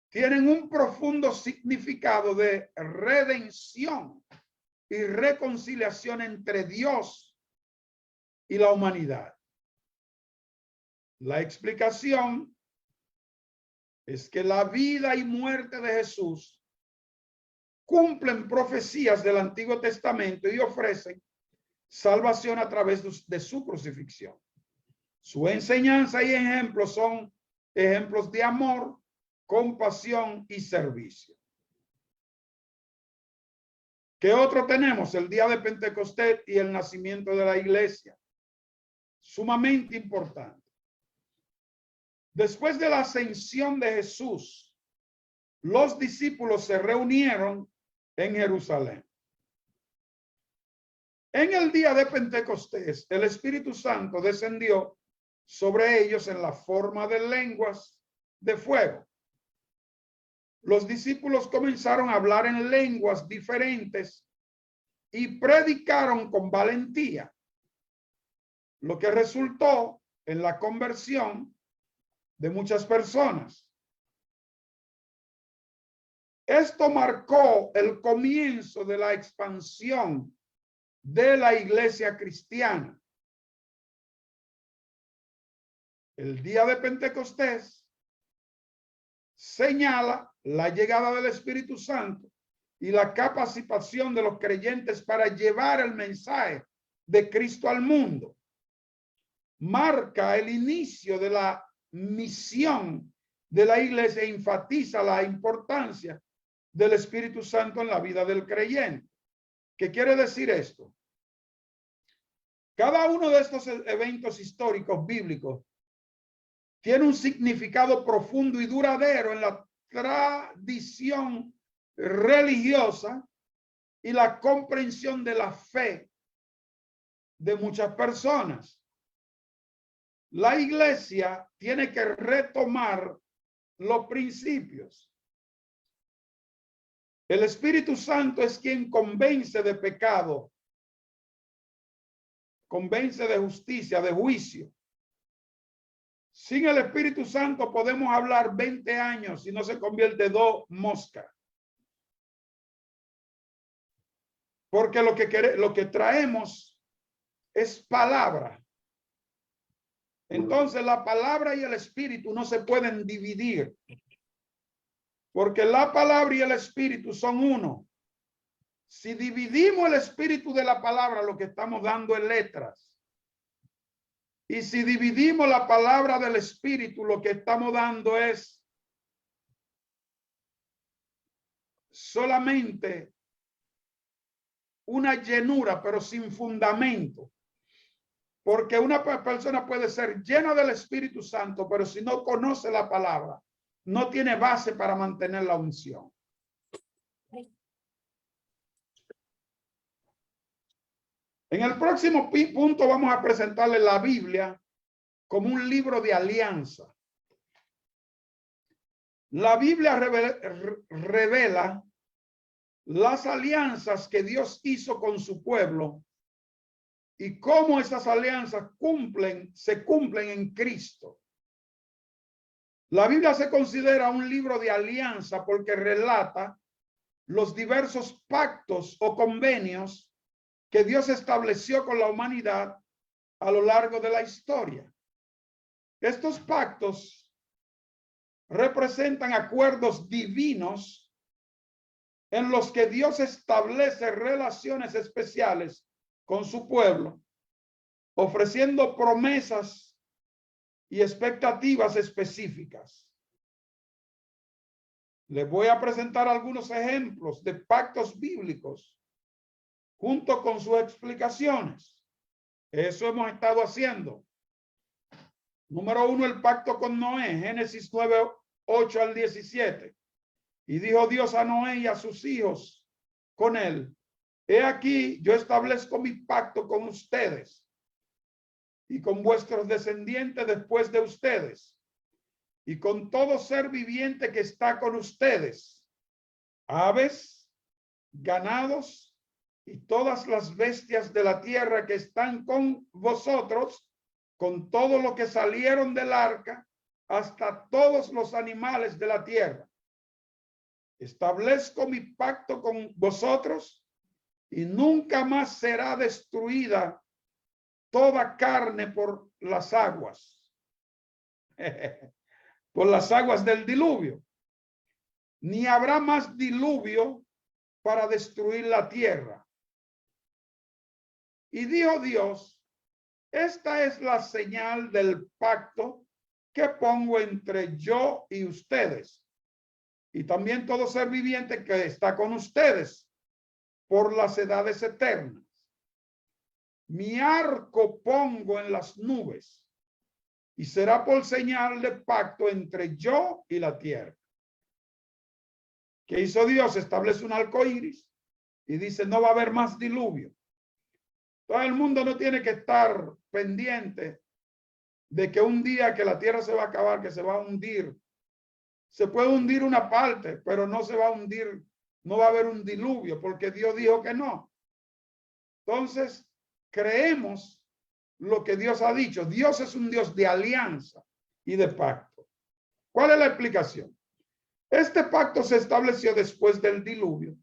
tienen un profundo significado de redención y reconciliación entre Dios y la humanidad. La explicación es que la vida y muerte de Jesús cumplen profecías del Antiguo Testamento y ofrecen salvación a través de su crucifixión. Su enseñanza y ejemplos son ejemplos de amor, compasión y servicio. ¿Qué otro tenemos? El día de Pentecostés y el nacimiento de la iglesia. Sumamente importante. Después de la ascensión de Jesús, los discípulos se reunieron en Jerusalén. En el día de Pentecostés, el Espíritu Santo descendió sobre ellos en la forma de lenguas de fuego. Los discípulos comenzaron a hablar en lenguas diferentes y predicaron con valentía, lo que resultó en la conversión de muchas personas. Esto marcó el comienzo de la expansión de la iglesia cristiana. El día de Pentecostés señala la llegada del Espíritu Santo y la capacitación de los creyentes para llevar el mensaje de Cristo al mundo. Marca el inicio de la misión de la iglesia e enfatiza la importancia del Espíritu Santo en la vida del creyente. ¿Qué quiere decir esto? Cada uno de estos eventos históricos bíblicos tiene un significado profundo y duradero en la tradición religiosa y la comprensión de la fe de muchas personas. La iglesia tiene que retomar los principios. El Espíritu Santo es quien convence de pecado, convence de justicia, de juicio. Sin el Espíritu Santo podemos hablar 20 años y no se convierte en 2 moscas. Porque lo que traemos es palabra. Entonces la palabra y el Espíritu no se pueden dividir. Porque la palabra y el Espíritu son uno. Si dividimos el Espíritu de la palabra, lo que estamos dando es letras. Y si dividimos la palabra del Espíritu, lo que estamos dando es solamente una llenura, pero sin fundamento. Porque una persona puede ser llena del Espíritu Santo, pero si no conoce la palabra, no tiene base para mantener la unción. En el próximo punto vamos a presentarle la Biblia como un libro de alianza. La Biblia revela las alianzas que Dios hizo con su pueblo y cómo esas alianzas se cumplen en Cristo. La Biblia se considera un libro de alianza porque relata los diversos pactos o convenios que Dios estableció con la humanidad a lo largo de la historia. Estos pactos representan acuerdos divinos en los que Dios establece relaciones especiales con su pueblo, ofreciendo promesas y expectativas específicas. Les voy a presentar algunos ejemplos de pactos bíblicos junto con sus explicaciones. Eso hemos estado haciendo. Número 1, el pacto con Noé, Génesis 9, 8 al 17. Y dijo Dios a Noé y a sus hijos con él: he aquí, yo establezco mi pacto con ustedes y con vuestros descendientes después de ustedes, y con todo ser viviente que está con ustedes, aves, ganados y todas las bestias de la tierra que están con vosotros, con todo lo que salieron del arca, hasta todos los animales de la tierra. Establezco mi pacto con vosotros y nunca más será destruida toda carne por las aguas, por las aguas del diluvio, ni habrá más diluvio para destruir la tierra. Y dijo Dios: esta es la señal del pacto que pongo entre yo y ustedes, y también todo ser viviente que está con ustedes por las edades eternas. Mi arco pongo en las nubes, y será por señal de pacto entre yo y la tierra. ¿Qué hizo Dios? Establece un arco iris y dice: no va a haber más diluvio. Todo el mundo no tiene que estar pendiente de que un día que la tierra se va a acabar, que se va a hundir. Se puede hundir una parte, pero no se va a hundir, no va a haber un diluvio, porque Dios dijo que no. Entonces, creemos lo que Dios ha dicho. Dios es un Dios de alianza y de pacto. ¿Cuál es la explicación? Este pacto se estableció después del diluvio,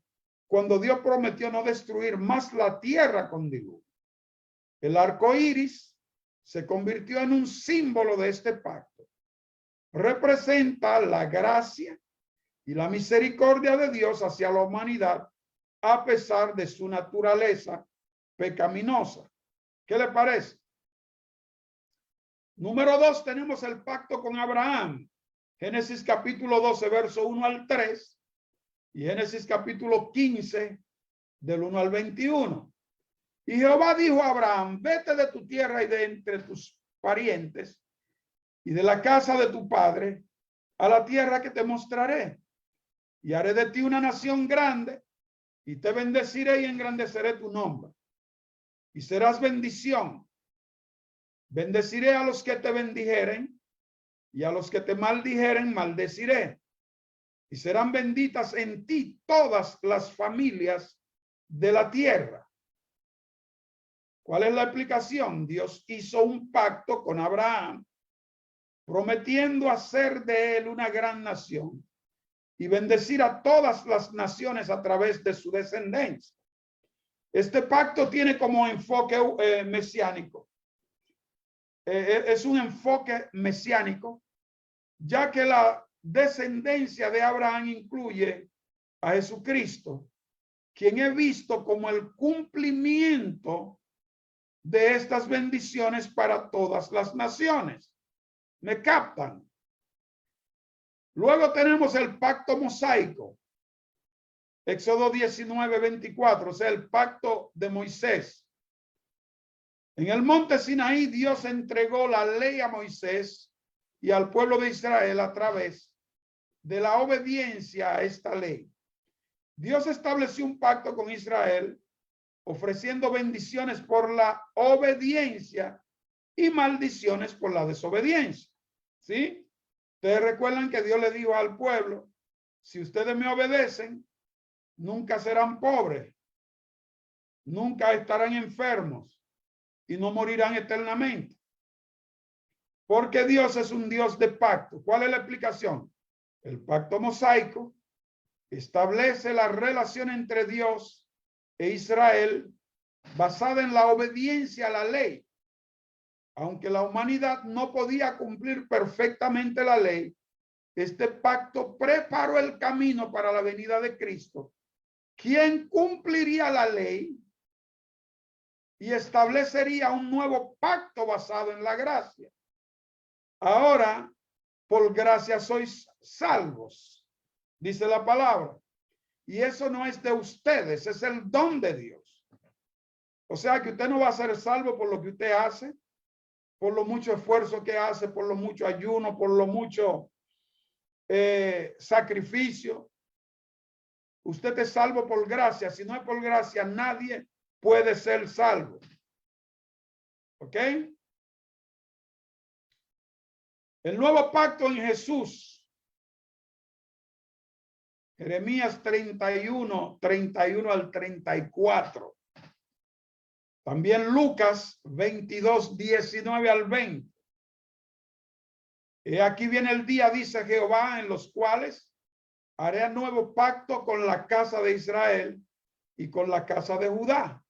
cuando Dios prometió no destruir más la tierra con diluvio. El arco iris se convirtió en un símbolo de este pacto. Representa la gracia y la misericordia de Dios hacia la humanidad a pesar de su naturaleza pecaminosa. ¿Qué le parece? Número 2, tenemos el pacto con Abraham. Génesis capítulo 12, verso 1 al 3 y Génesis capítulo 15 del 1 al 21. Y Jehová dijo a Abraham: vete de tu tierra y de entre tus parientes y de la casa de tu padre a la tierra que te mostraré, y haré de ti una nación grande, y te bendeciré y engrandeceré tu nombre, y serás bendición. Bendeciré a los que te bendijeren, y a los que te maldijeren maldeciré, y serán benditas en ti todas las familias de la tierra. ¿Cuál es la explicación? Dios hizo un pacto con Abraham, prometiendo hacer de él una gran nación y bendecir a todas las naciones a través de su descendencia. Este pacto tiene como enfoque mesiánico. Es un enfoque mesiánico, ya que la descendencia de Abraham incluye a Jesucristo, quien es visto como el cumplimiento de estas bendiciones para todas las naciones. ¿Me captan? Luego tenemos el pacto mosaico. Éxodo 19, 24, o sea, el pacto de Moisés. En el monte Sinaí, Dios entregó la ley a Moisés y al pueblo de Israel a través de la obediencia a esta ley. Dios estableció un pacto con Israel ofreciendo bendiciones por la obediencia y maldiciones por la desobediencia. ¿Sí? Ustedes recuerdan que Dios le dijo al pueblo, si ustedes me obedecen, nunca serán pobres, nunca estarán enfermos y no morirán eternamente. Porque Dios es un Dios de pacto. ¿Cuál es la explicación? El pacto mosaico establece la relación entre Dios e Israel basada en la obediencia a la ley. Aunque la humanidad no podía cumplir perfectamente la ley, este pacto preparó el camino para la venida de Cristo, quien cumpliría la ley y establecería un nuevo pacto basado en la gracia. Ahora, por gracia sois salvos, dice la palabra. Y eso no es de ustedes, es el don de Dios. O sea que usted no va a ser salvo por lo que usted hace, por lo mucho esfuerzo que hace, por lo mucho ayuno, por lo mucho sacrificio. Usted es salvo por gracia. Si no es por gracia, nadie puede ser salvo. ¿Ok? El nuevo pacto en Jesús. Jeremías 31, 31 al 34. También Lucas 22, 19 al 20. Aquí viene el día, dice Jehová, en los cuales haré un nuevo pacto con la casa de Israel y con la casa de Judá.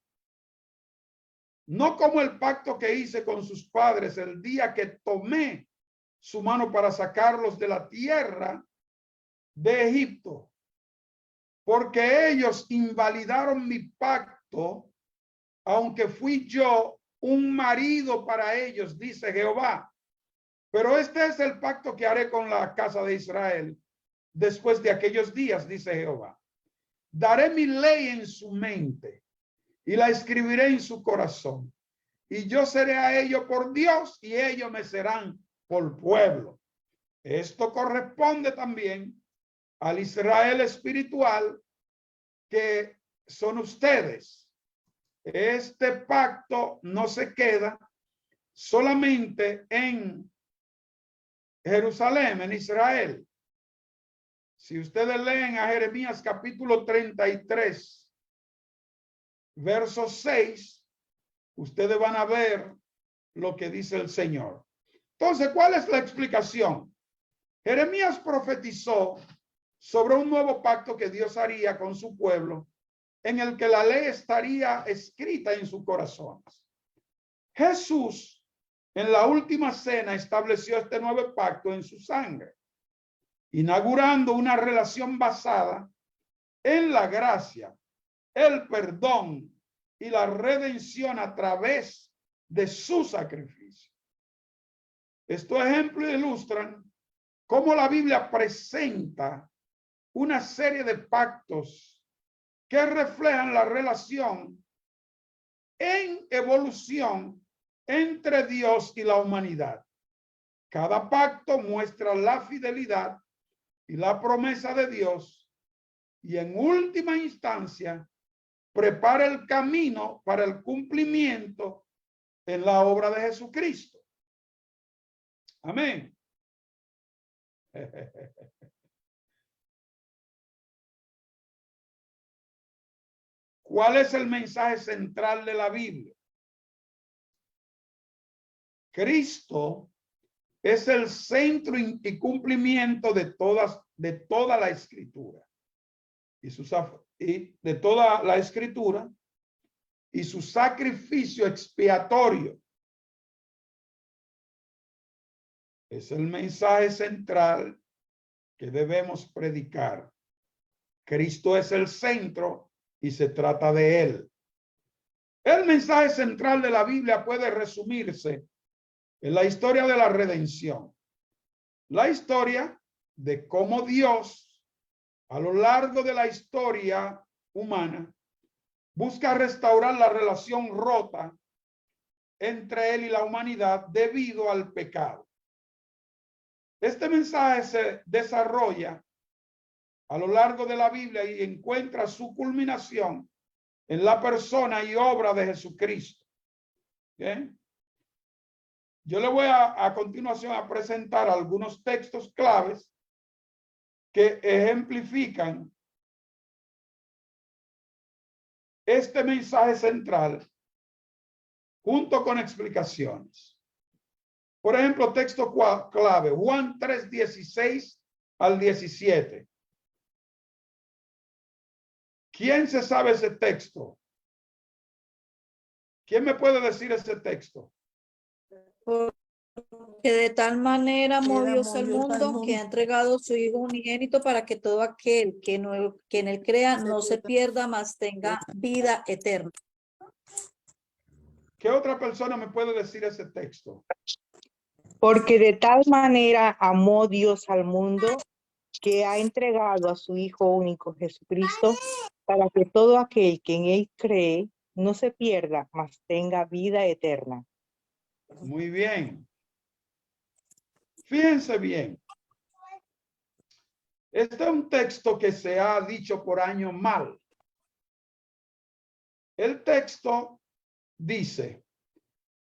No como el pacto que hice con sus padres el día que tomé su mano para sacarlos de la tierra de Egipto, porque ellos invalidaron mi pacto, aunque fui yo un marido para ellos, dice Jehová. Pero este es el pacto que haré con la casa de Israel después de aquellos días, dice Jehová. Daré mi ley en su mente y la escribiré en su corazón. Y yo seré a ellos por Dios y ellos me serán por pueblo. Esto corresponde también al Israel espiritual que son ustedes. Este pacto no se queda solamente en Jerusalén, en Israel. Si ustedes leen a Jeremías capítulo 33, verso 6, ustedes van a ver lo que dice el Señor. Entonces, ¿cuál es la explicación? Jeremías profetizó sobre un nuevo pacto que Dios haría con su pueblo, en el que la ley estaría escrita en sus corazones. Jesús, en la última cena, estableció este nuevo pacto en su sangre, inaugurando una relación basada en la gracia, el perdón y la redención a través de su sacrificio. Estos ejemplos ilustran cómo la Biblia presenta una serie de pactos que reflejan la relación en evolución entre Dios y la humanidad. Cada pacto muestra la fidelidad y la promesa de Dios y en última instancia prepara el camino para el cumplimiento en la obra de Jesucristo. Amén. ¿Cuál es el mensaje central de la Biblia? Cristo es el centro y cumplimiento de toda la escritura de toda la escritura y su sacrificio expiatorio. Es el mensaje central que debemos predicar. Cristo es el centro y se trata de él. El mensaje central de la Biblia puede resumirse en la historia de la redención. La historia de cómo Dios, a lo largo de la historia humana, busca restaurar la relación rota entre él y la humanidad debido al pecado. Este mensaje se desarrolla a lo largo de la Biblia y encuentra su culminación en la persona y obra de Jesucristo. ¿Bien? Yo le voy a continuación a presentar algunos textos claves que ejemplifican este mensaje central junto con explicaciones. Por ejemplo, texto clave, Juan 3, 16 al 17. ¿Quién se sabe ese texto? ¿Quién me puede decir ese texto? Porque de tal manera amó Dios al mundo que ha entregado su Hijo unigénito para que todo aquel que en él crea no se pierda, mas tenga vida eterna. ¿Qué otra persona me puede decir ese texto? Porque de tal manera amó Dios al mundo que ha entregado a su Hijo único Jesucristo para que todo aquel que en él cree no se pierda, mas tenga vida eterna. Muy bien. Fíjense bien. Este es un texto que se ha dicho por años mal. El texto dice,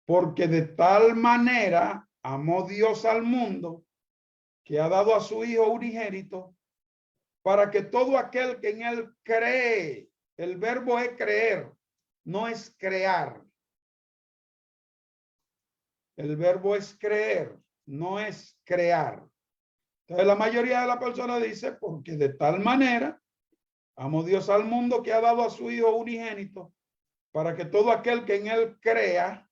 porque de tal manera amó Dios al mundo que ha dado a su Hijo unigénito para que todo aquel que en él cree, el verbo es creer, no es crear. El verbo es creer, no es crear. Entonces la mayoría de las personas dice, porque de tal manera amó Dios al mundo que ha dado a su Hijo unigénito para que todo aquel que en él crea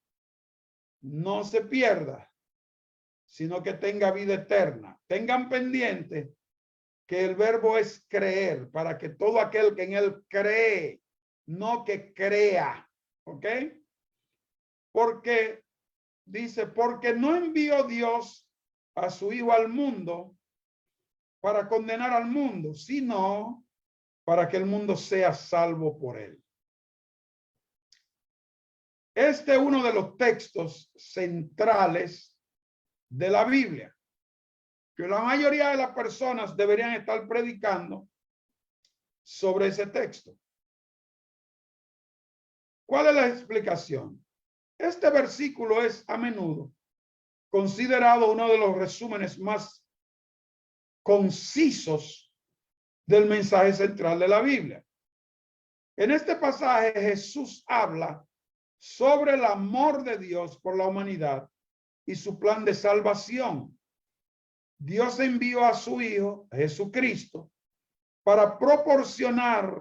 no se pierda, sino que tenga vida eterna. Tengan pendiente que el verbo es creer, para que todo aquel que en él cree, no que crea, ¿ok? Porque dice, porque no envió Dios a su Hijo al mundo para condenar al mundo, sino para que el mundo sea salvo por él. Este es uno de los textos centrales de la Biblia, que la mayoría de las personas deberían estar predicando sobre ese texto. ¿Cuál es la explicación? Este versículo es a menudo considerado uno de los resúmenes más concisos del mensaje central de la Biblia. En este pasaje Jesús habla sobre el amor de Dios por la humanidad y su plan de salvación. Dios envió a su Hijo, Jesucristo, para proporcionar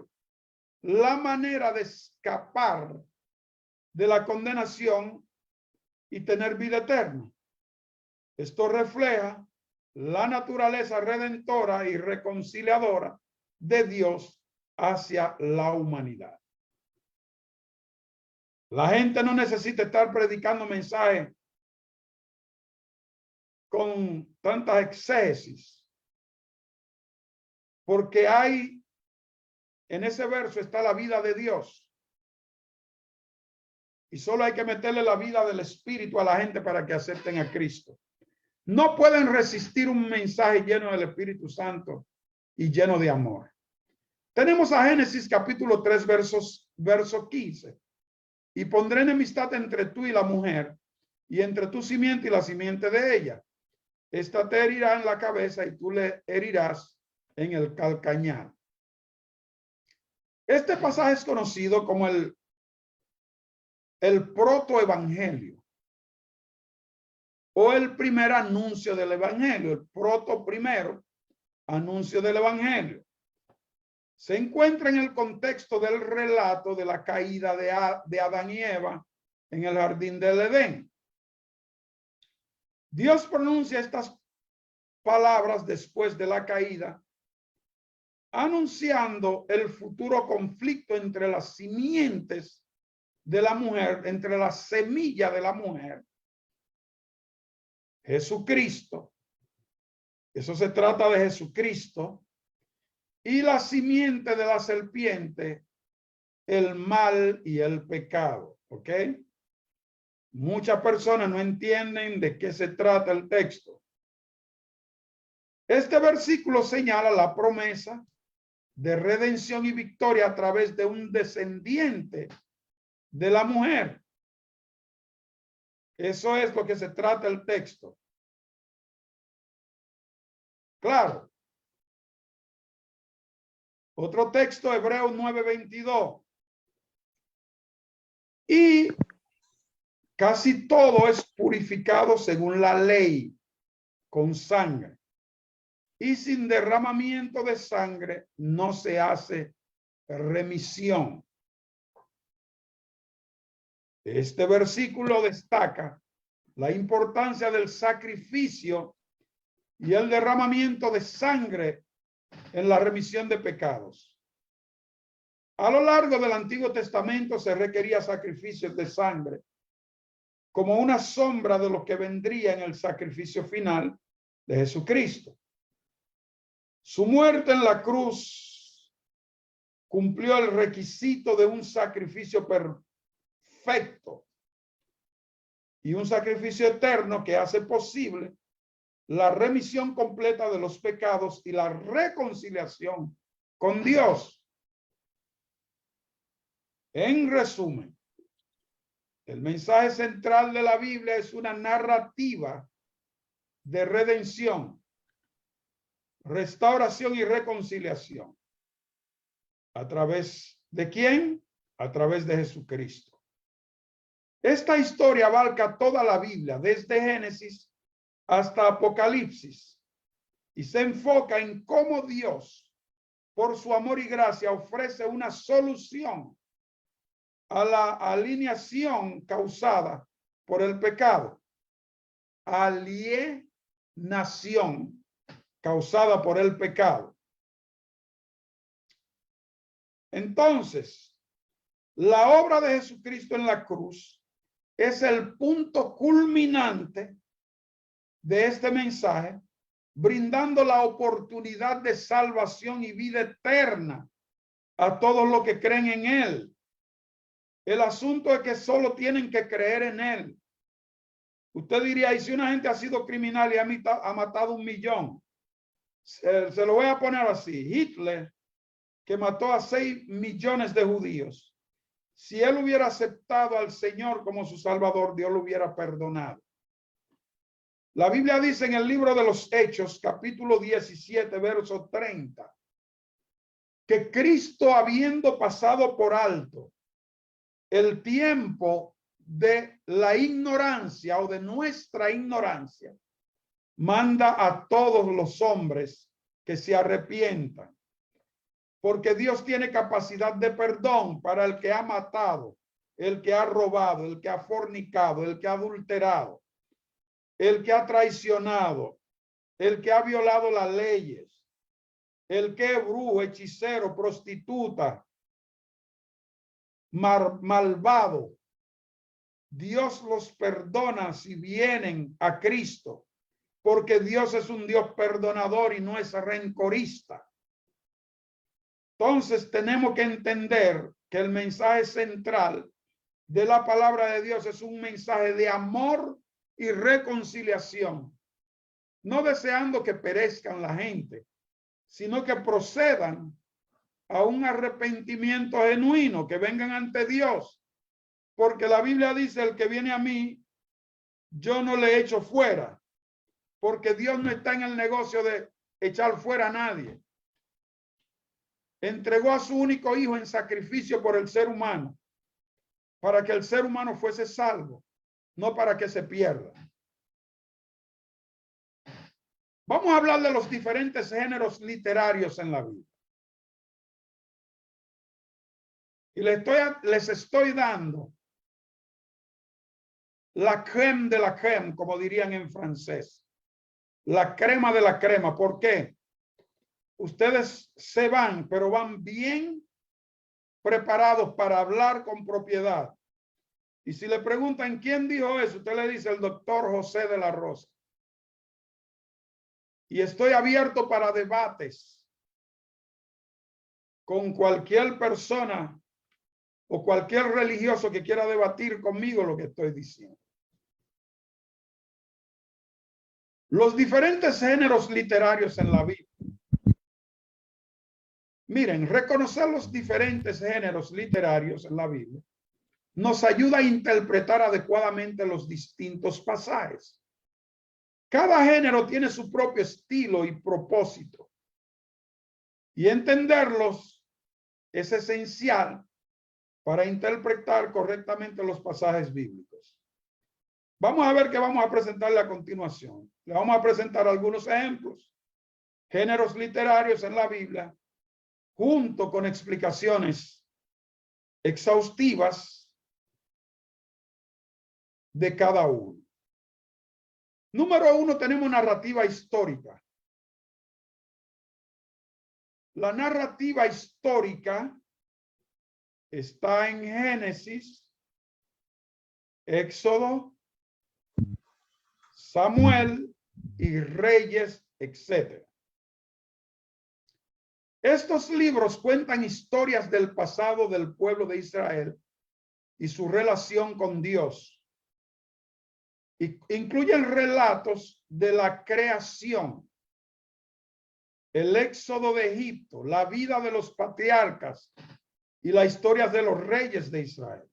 la manera de escapar de la condenación y tener vida eterna. Esto refleja la naturaleza redentora y reconciliadora de Dios hacia la humanidad. La gente no necesita estar predicando mensajes con tantas exégesis, porque hay, en ese verso está la vida de Dios. Y solo hay que meterle la vida del Espíritu a la gente para que acepten a Cristo. No pueden resistir un mensaje lleno del Espíritu Santo y lleno de amor. Tenemos a Génesis capítulo 3, verso 15. Y pondré enemistad entre tú y la mujer, y entre tu simiente y la simiente de ella. Esta te herirá en la cabeza y tú le herirás en el calcañar. Este pasaje es conocido como el protoevangelio o el primer anuncio del evangelio, el primero anuncio del evangelio. Se encuentra en el contexto del relato de la caída de Adán y Eva en el jardín del Edén. Dios pronuncia estas palabras después de la caída, anunciando el futuro conflicto entre las simientes de la mujer, entre la semilla de la mujer, Jesucristo. Eso se trata de Jesucristo. Y la simiente de la serpiente, el mal y el pecado. ¿Ok? Muchas personas no entienden de qué se trata el texto. Este versículo señala la promesa de redención y victoria a través de un descendiente de la mujer. Eso es lo que se trata el texto. Claro. Otro texto, Hebreos 9:22. Y casi todo es purificado según la ley, con sangre. Y sin derramamiento de sangre no se hace remisión. Este versículo destaca la importancia del sacrificio y el derramamiento de sangre en la remisión de pecados. A lo largo del Antiguo Testamento se requería sacrificios de sangre como una sombra de lo que vendría en el sacrificio final de Jesucristo. Su muerte en la cruz cumplió el requisito de un sacrificio perfecto y un sacrificio eterno que hace posible la remisión completa de los pecados y la reconciliación con Dios. En resumen, el mensaje central de la Biblia es una narrativa de redención, restauración y reconciliación. ¿A través de quién? A través de Jesucristo. Esta historia abarca toda la Biblia, desde Génesis hasta Apocalipsis, y se enfoca en cómo Dios, por su amor y gracia, ofrece una solución a la alienación causada por el pecado. Alienación causada por el pecado. Entonces, la obra de Jesucristo en la cruz es el punto culminante de este mensaje, brindando la oportunidad de salvación y vida eterna a todos los que creen en él. El asunto es que solo tienen que creer en él. Usted diría, ¿y si una gente ha sido criminal y ha matado 1 millón? Se lo voy a poner así. Hitler, que mató a 6 millones de judíos, si él hubiera aceptado al Señor como su Salvador, Dios lo hubiera perdonado. La Biblia dice en el libro de los Hechos, capítulo 17, verso 30, que Cristo, habiendo pasado por alto el tiempo de la ignorancia o de nuestra ignorancia, manda a todos los hombres que se arrepientan, porque Dios tiene capacidad de perdón para el que ha matado, el que ha robado, el que ha fornicado, el que ha adulterado, el que ha traicionado, el que ha violado las leyes, el que es brujo, hechicero, prostituta, malvado. Dios los perdona si vienen a Cristo, porque Dios es un Dios perdonador y no es rencorista. Entonces tenemos que entender que el mensaje central de la palabra de Dios es un mensaje de amor y reconciliación, no deseando que perezcan la gente, sino que procedan a un arrepentimiento genuino, que vengan ante Dios, porque la Biblia dice: el que viene a mí, yo no le echo fuera, porque Dios no está en el negocio de echar fuera a nadie. Entregó a su único hijo en sacrificio por el ser humano, para que el ser humano fuese salvo, no para que se pierda. Vamos a hablar de los diferentes géneros literarios en la Biblia. Y les estoy dando la crème de la crème, como dirían en francés. La crema de la crema. ¿Por qué? Ustedes se van, pero van bien preparados para hablar con propiedad. Y si le preguntan quién dijo eso, usted le dice: el doctor José de la Rosa. Y estoy abierto para debates con cualquier persona o cualquier religioso que quiera debatir conmigo lo que estoy diciendo. Los diferentes géneros literarios en la Biblia. Miren, les estoy dando la crème de la crème. La crema de la crema. ¿Por qué? Ustedes se van, pero van bien preparados para hablar con propiedad. Y si le preguntan quién dijo eso, usted le dice: el doctor José de la Rosa. Y estoy abierto para debates con cualquier persona o cualquier religioso que quiera debatir conmigo lo que estoy diciendo. Los diferentes géneros literarios en la Biblia. Miren, reconocer los diferentes géneros literarios en la Biblia nos ayuda a interpretar adecuadamente los distintos pasajes. Cada género tiene su propio estilo y propósito, y entenderlos es esencial para interpretar correctamente los pasajes bíblicos. Vamos a ver qué vamos a presentarle a continuación. Le vamos a presentar algunos ejemplos, géneros literarios en la Biblia, junto con explicaciones exhaustivas de cada uno. Número 1, tenemos narrativa histórica. La narrativa histórica está en Génesis, Éxodo, Samuel y Reyes, etc. Estos libros cuentan historias del pasado del pueblo de Israel y su relación con Dios. Y incluyen relatos de la creación, el éxodo de Egipto, la vida de los patriarcas y la historia de los reyes de Israel.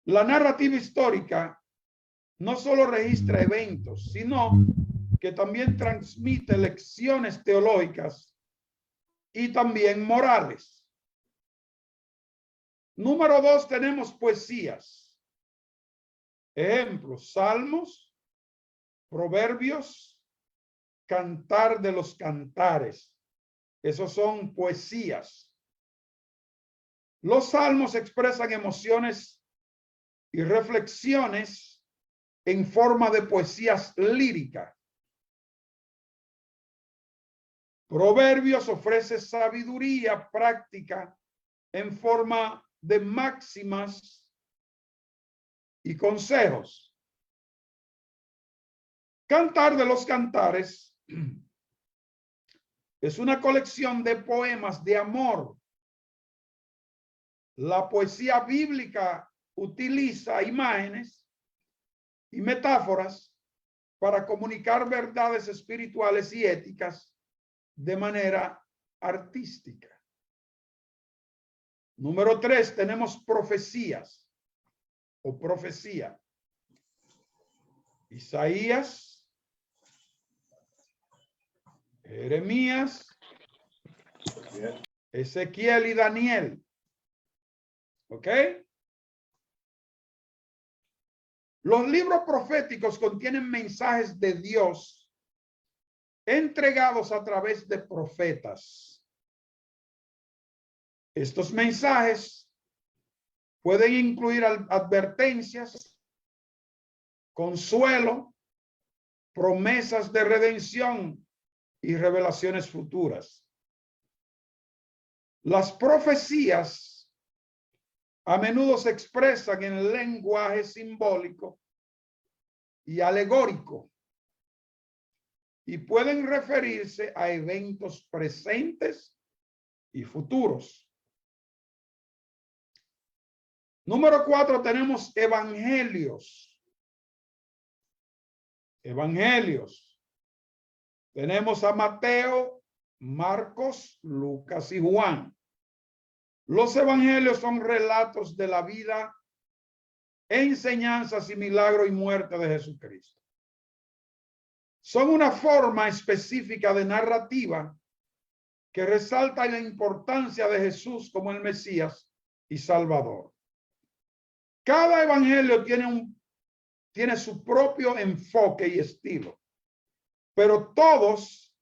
La narrativa histórica no solo registra eventos, sino que también transmite lecciones teológicas y también morales. Número 2, tenemos poesías. Ejemplos: Salmos, Proverbios, Cantar de los Cantares. Esos son poesías. Los salmos expresan emociones y reflexiones en forma de poesías líricas. Proverbios ofrece sabiduría práctica en forma de máximas y consejos. Cantar de los Cantares es una colección de poemas de amor. La poesía bíblica utiliza imágenes y metáforas para comunicar verdades espirituales y éticas de manera artística. Número 3, tenemos profecías o profecía. Isaías, Jeremías, Ezequiel y Daniel. ¿Ok? Los libros proféticos contienen mensajes de Dios entregados a través de profetas. Estos mensajes pueden incluir advertencias, consuelo, promesas de redención y revelaciones futuras. Las profecías a menudo se expresan en el lenguaje simbólico y alegórico y pueden referirse a eventos presentes y futuros. Número 4, tenemos evangelios. Evangelios. Tenemos a Mateo, Marcos, Lucas y Juan. Los evangelios son relatos de la vida, enseñanzas y milagro y muerte de Jesucristo. Son una forma específica de narrativa que resalta la importancia de Jesús como el Mesías y Salvador. Cada evangelio tiene su propio enfoque y estilo, pero todos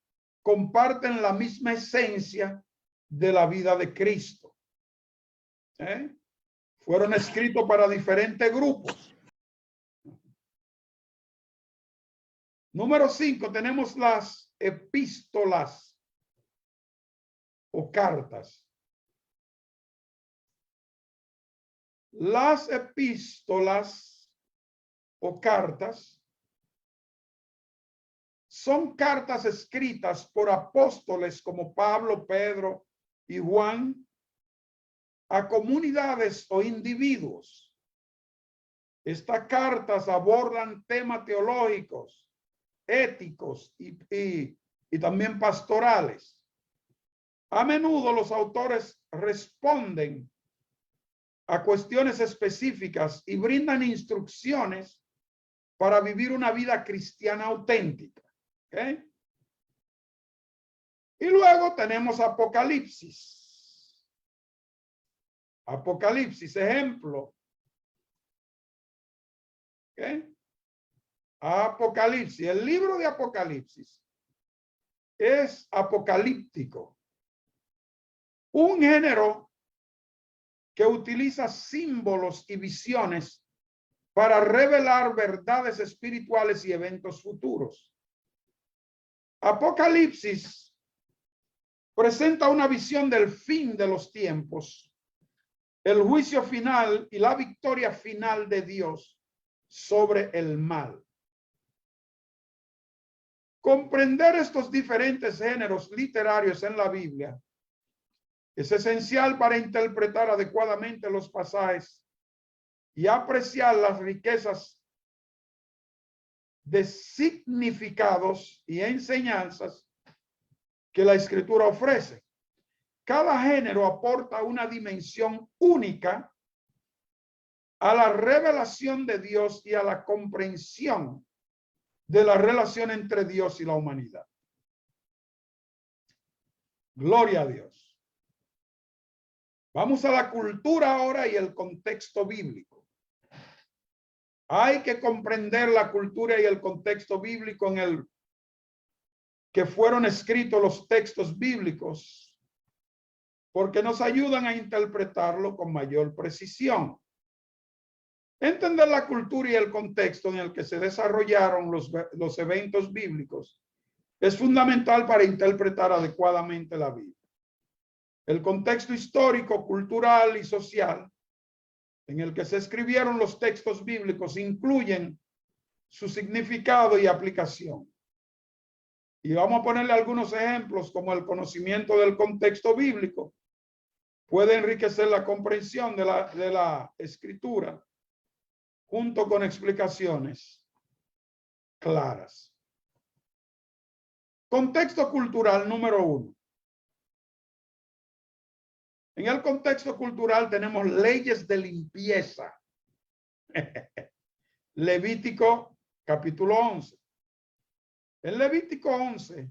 comparten la misma esencia de la vida de Cristo. Fueron escritos para diferentes grupos. Número 5, tenemos las epístolas o cartas. Las epístolas o cartas son cartas escritas por apóstoles como Pablo, Pedro y Juan a comunidades o individuos. Estas cartas abordan temas teológicos, éticos y también pastorales. A menudo los autores responden a cuestiones específicas y brindan instrucciones para vivir una vida cristiana auténtica. ¿Okay? Y luego tenemos Apocalipsis. Apocalipsis, ejemplo. ¿Okay? Apocalipsis, el libro de Apocalipsis es apocalíptico. Un género que utiliza símbolos y visiones para revelar verdades espirituales y eventos futuros. Apocalipsis presenta una visión del fin de los tiempos, el juicio final y la victoria final de Dios sobre el mal. Comprender estos diferentes géneros literarios en la Biblia es esencial para interpretar adecuadamente los pasajes y apreciar las riquezas de significados y enseñanzas que la Escritura ofrece. Cada género aporta una dimensión única a la revelación de Dios y a la comprensión de la relación entre Dios y la humanidad. Gloria a Dios. Vamos a la cultura ahora y el contexto bíblico. Hay que comprender la cultura y el contexto bíblico en el que fueron escritos los textos bíblicos, porque nos ayudan a interpretarlo con mayor precisión. Entender la cultura y el contexto en el que se desarrollaron los eventos bíblicos es fundamental para interpretar adecuadamente la Biblia. El contexto histórico, cultural y social en el que se escribieron los textos bíblicos incluyen su significado y aplicación. Y vamos a ponerle algunos ejemplos, como el conocimiento del contexto bíblico puede enriquecer la comprensión de la escritura, junto con explicaciones claras. Contexto cultural número 1. En el contexto cultural tenemos leyes de limpieza. Levítico capítulo 11. En Levítico 11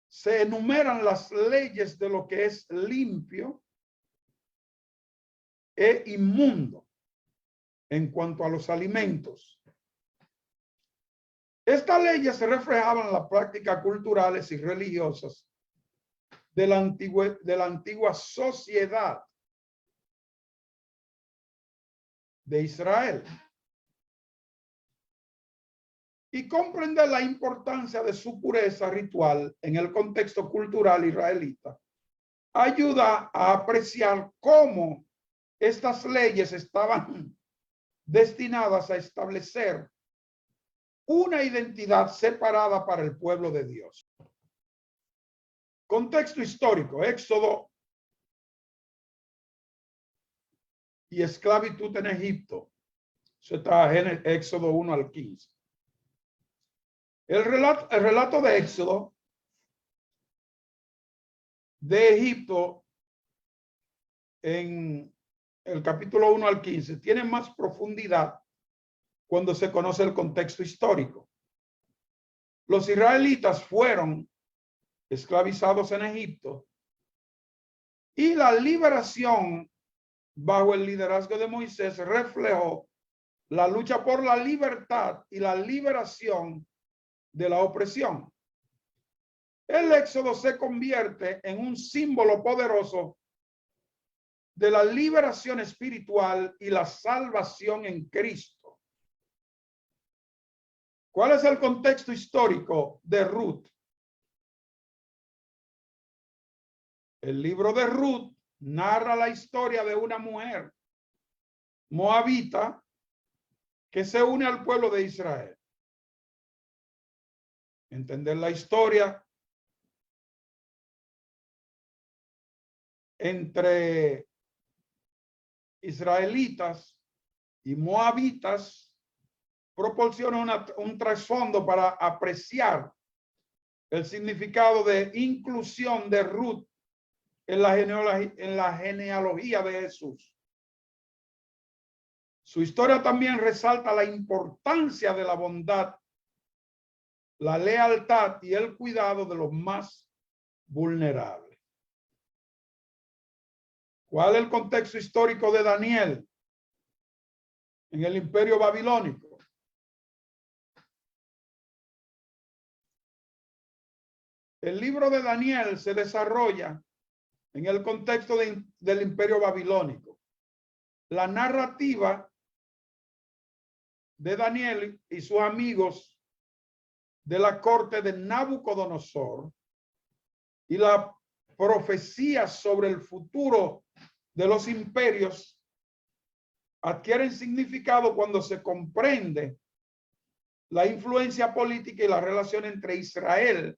se enumeran las leyes de lo que es limpio e inmundo en cuanto a los alimentos. Estas leyes reflejaban las prácticas culturales y religiosas de la antigua sociedad de Israel. Y comprender la importancia de su pureza ritual en el contexto cultural israelita ayuda a apreciar cómo estas leyes estaban destinadas a establecer una identidad separada para el pueblo de Dios. Contexto histórico: Éxodo y esclavitud en Egipto. Eso está en Éxodo 1 al 15. El relato de Éxodo de Egipto en el capítulo 1 al 15 tiene más profundidad cuando se conoce el contexto histórico. Los israelitas fueron esclavizados en Egipto y la liberación bajo el liderazgo de Moisés reflejó la lucha por la libertad y la liberación de la opresión. El éxodo se convierte en un símbolo poderoso de la liberación espiritual y la salvación en Cristo. ¿Cuál es el contexto histórico de Ruth? El libro de Ruth narra la historia de una mujer moabita que se une al pueblo de Israel. Entender la historia entre israelitas y moabitas proporciona un trasfondo para apreciar el significado de inclusión de Ruth en la genealogía de Jesús. Su historia también resalta la importancia de la bondad, la lealtad y el cuidado de los más vulnerables. ¿Cuál es el contexto histórico de Daniel en el Imperio Babilónico? El libro de Daniel se desarrolla en el contexto del Imperio Babilónico. La narrativa de Daniel y sus amigos de la corte de Nabucodonosor y la profecía sobre el futuro de los imperios adquieren significado cuando se comprende la influencia política y la relación entre Israel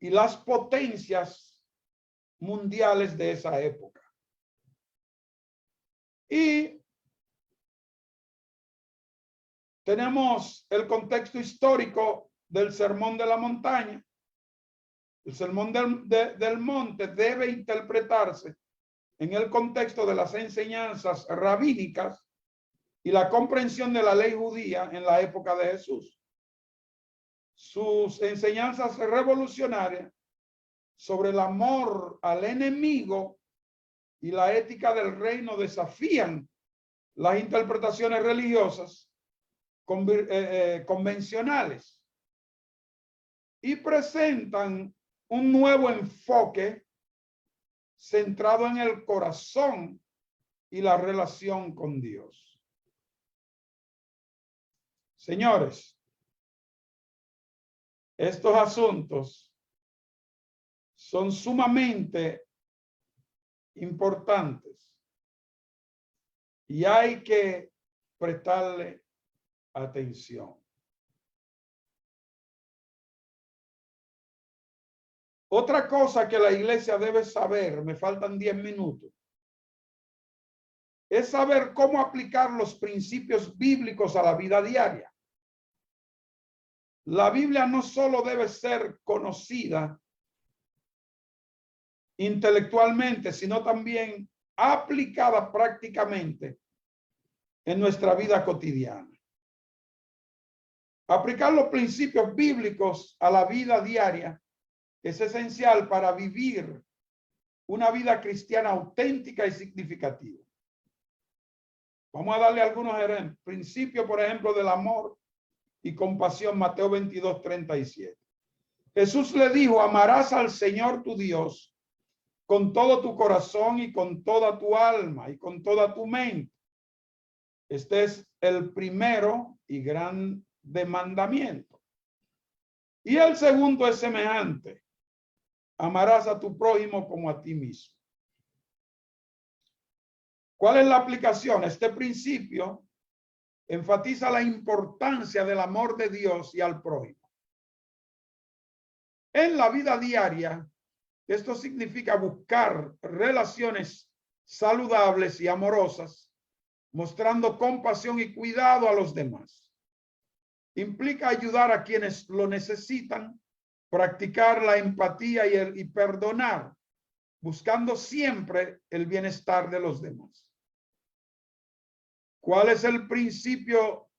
y las potencias mundiales de esa época. Y tenemos el contexto histórico del Sermón de la Montaña. El Sermón del Monte debe interpretarse en el contexto de las enseñanzas rabínicas y la comprensión de la ley judía en la época de Jesús. Sus enseñanzas revolucionarias sobre el amor al enemigo y la ética del reino desafían las interpretaciones religiosas convencionales y presentan un nuevo enfoque centrado en el corazón y la relación con Dios. Señores, estos asuntos son sumamente importantes y hay que prestarle atención. Otra cosa que la iglesia debe saber, me faltan 10 minutos, es saber cómo aplicar los principios bíblicos a la vida diaria. La Biblia no solo debe ser conocida intelectualmente, sino también aplicada prácticamente en nuestra vida cotidiana. Aplicar los principios bíblicos a la vida diaria es esencial para vivir una vida cristiana auténtica y significativa. Vamos a darle algunos ejemplos. Principio, por ejemplo, del amor y compasión, Mateo 22:37. Jesús le dijo: amarás al Señor tu Dios con todo tu corazón y con toda tu alma y con toda tu mente. Este es el primero y grande mandamiento. Y el segundo es semejante: amarás a tu prójimo como a ti mismo. ¿Cuál es la aplicación? Este principio enfatiza la importancia del amor de Dios y al prójimo. En la vida diaria, esto significa buscar relaciones saludables y amorosas, mostrando compasión y cuidado a los demás. Implica ayudar a quienes lo necesitan, practicar la empatía y perdonar, buscando siempre el bienestar de los demás. ¿Cuál es el principio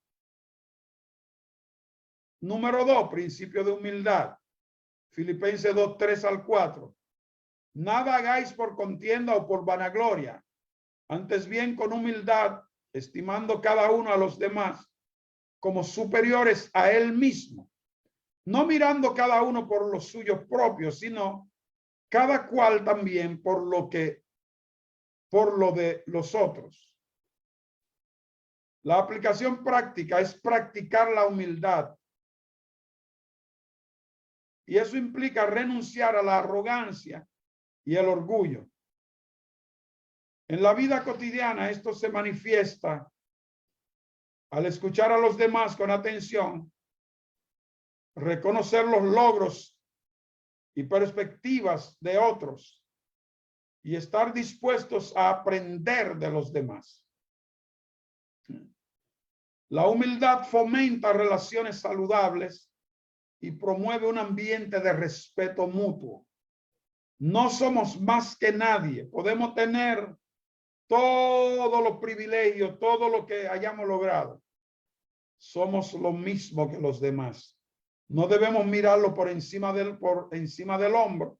número 2? Principio de humildad. Filipenses 2:3-4. Nada hagáis por contienda o por vanagloria, antes bien con humildad, estimando cada uno a los demás como superiores a él mismo, no mirando cada uno por los suyos propios, sino cada cual también por lo de los otros. La aplicación práctica es practicar la humildad. Y eso implica renunciar a la arrogancia y el orgullo. En la vida cotidiana esto se manifiesta al escuchar a los demás con atención, reconocer los logros y perspectivas de otros y estar dispuestos a aprender de los demás. La humildad fomenta relaciones saludables y promueve un ambiente de respeto mutuo. No somos más que nadie. Podemos tener todos los privilegios, todo lo que hayamos logrado. Somos lo mismo que los demás. No debemos mirarlo por encima del hombro,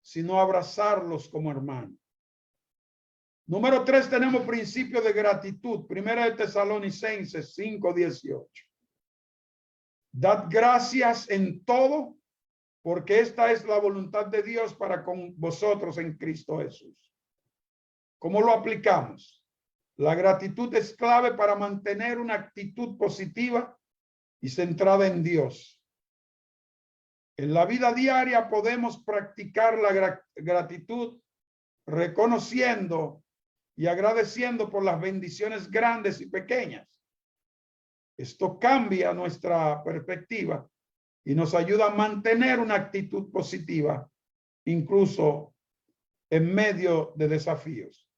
sino abrazarlos como hermanos. Número 3, tenemos principio de gratitud. Primera de Tesalonicenses 5:18. Dad gracias en todo, porque esta es la voluntad de Dios para con vosotros en Cristo Jesús. ¿Cómo lo aplicamos? La gratitud es clave para mantener una actitud positiva y centrada en Dios. En la vida diaria podemos practicar la gratitud reconociendo y agradeciendo por las bendiciones grandes y pequeñas. Esto cambia nuestra perspectiva y nos ayuda a mantener una actitud positiva, incluso en medio de desafíos.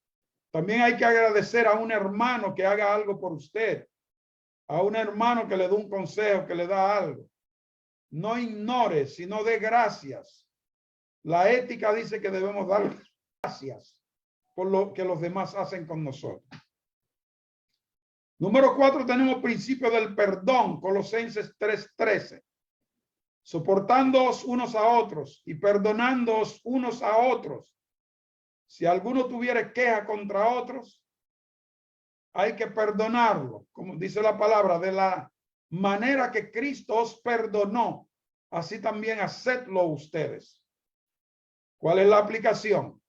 También hay que agradecer a un hermano que haga algo por usted, a un hermano que le dé un consejo, que le da algo. No ignore, sino dé gracias. La ética dice que debemos dar gracias por lo que los demás hacen con nosotros. Número 4, tenemos principio del perdón, Colosenses 3:13. Soportándoos unos a otros y perdonándoos unos a otros. Si alguno tuviera queja contra otros, hay que perdonarlo, como dice la palabra, de la manera que Cristo os perdonó, así también hacedlo ustedes. ¿Cuál es la aplicación?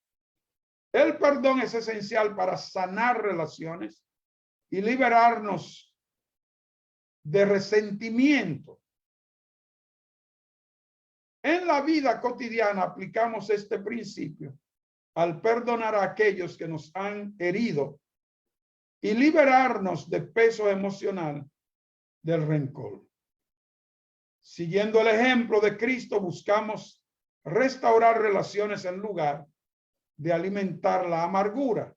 El perdón es esencial para sanar relaciones y liberarnos de resentimiento. En la vida cotidiana aplicamos este principio al perdonar a aquellos que nos han herido y liberarnos de peso emocional del rencor. Siguiendo el ejemplo de Cristo, buscamos restaurar relaciones en lugar de alimentar la amargura,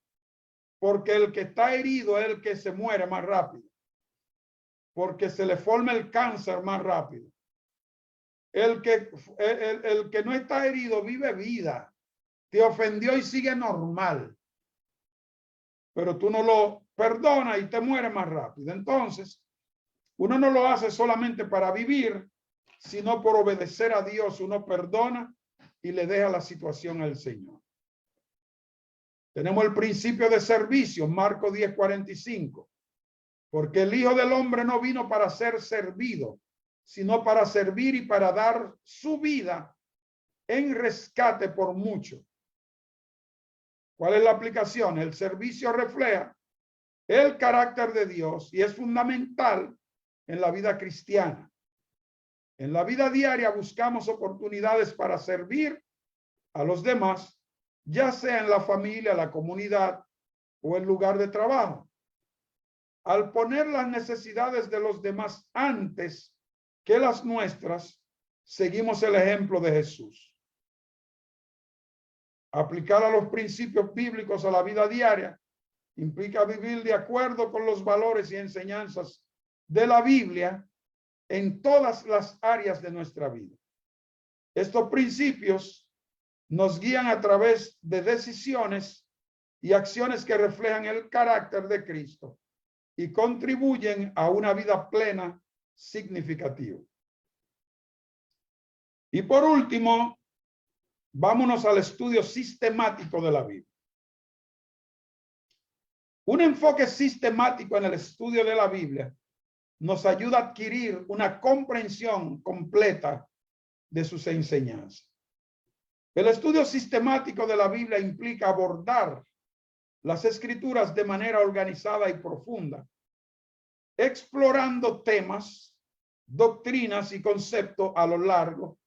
porque el que está herido es el que se muere más rápido, porque se le forma el cáncer más rápido. El que no está herido vive vida, te ofendió y sigue normal, pero tú no lo perdonas y te muere más rápido. Entonces, uno no lo hace solamente para vivir, sino por obedecer a Dios. Uno perdona y le deja la situación al Señor. Tenemos el principio de servicio, Marcos 10:45. Porque el Hijo del Hombre no vino para ser servido, sino para servir y para dar su vida en rescate por mucho. ¿Cuál es la aplicación? El servicio refleja el carácter de Dios y es fundamental en la vida cristiana. En la vida diaria buscamos oportunidades para servir a los demás, ya sea en la familia, la comunidad o el lugar de trabajo. Al poner las necesidades de los demás antes que las nuestras, seguimos el ejemplo de Jesús. Aplicar a los principios bíblicos a la vida diaria implica vivir de acuerdo con los valores y enseñanzas de la Biblia en todas las áreas de nuestra vida. Estos principios nos guían a través de decisiones y acciones que reflejan el carácter de Cristo y contribuyen a una vida plena, significativa. Y por último, vámonos al estudio sistemático de la Biblia. Un enfoque sistemático en el estudio de la Biblia nos ayuda a adquirir una comprensión completa de sus enseñanzas. El estudio sistemático de la Biblia implica abordar las escrituras de manera organizada y profunda, explorando temas, doctrinas y conceptos a lo largo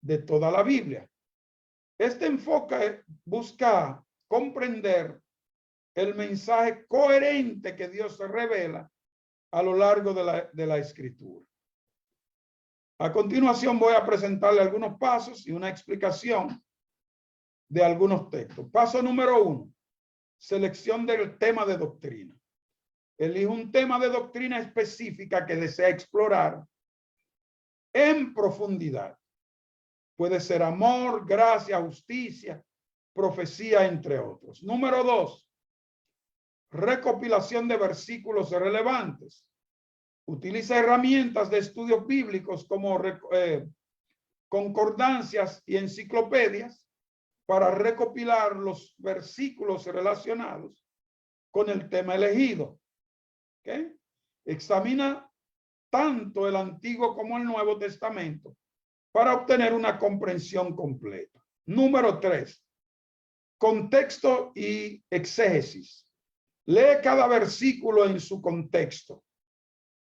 de toda la Biblia. Este enfoque busca comprender el mensaje coherente que Dios revela a lo largo de la escritura. A continuación voy a presentarle algunos pasos y una explicación de algunos textos. Paso número 1, selección del tema de doctrina. Elige un tema de doctrina específica que desea explorar en profundidad. Puede ser amor, gracia, justicia, profecía, entre otros. Número 2, recopilación de versículos relevantes. Utiliza herramientas de estudios bíblicos como concordancias y enciclopedias para recopilar los versículos relacionados con el tema elegido. ¿Okay? Examina tanto el Antiguo como el Nuevo Testamento para obtener una comprensión completa. Número 3, contexto y exégesis. Lee cada versículo en su contexto.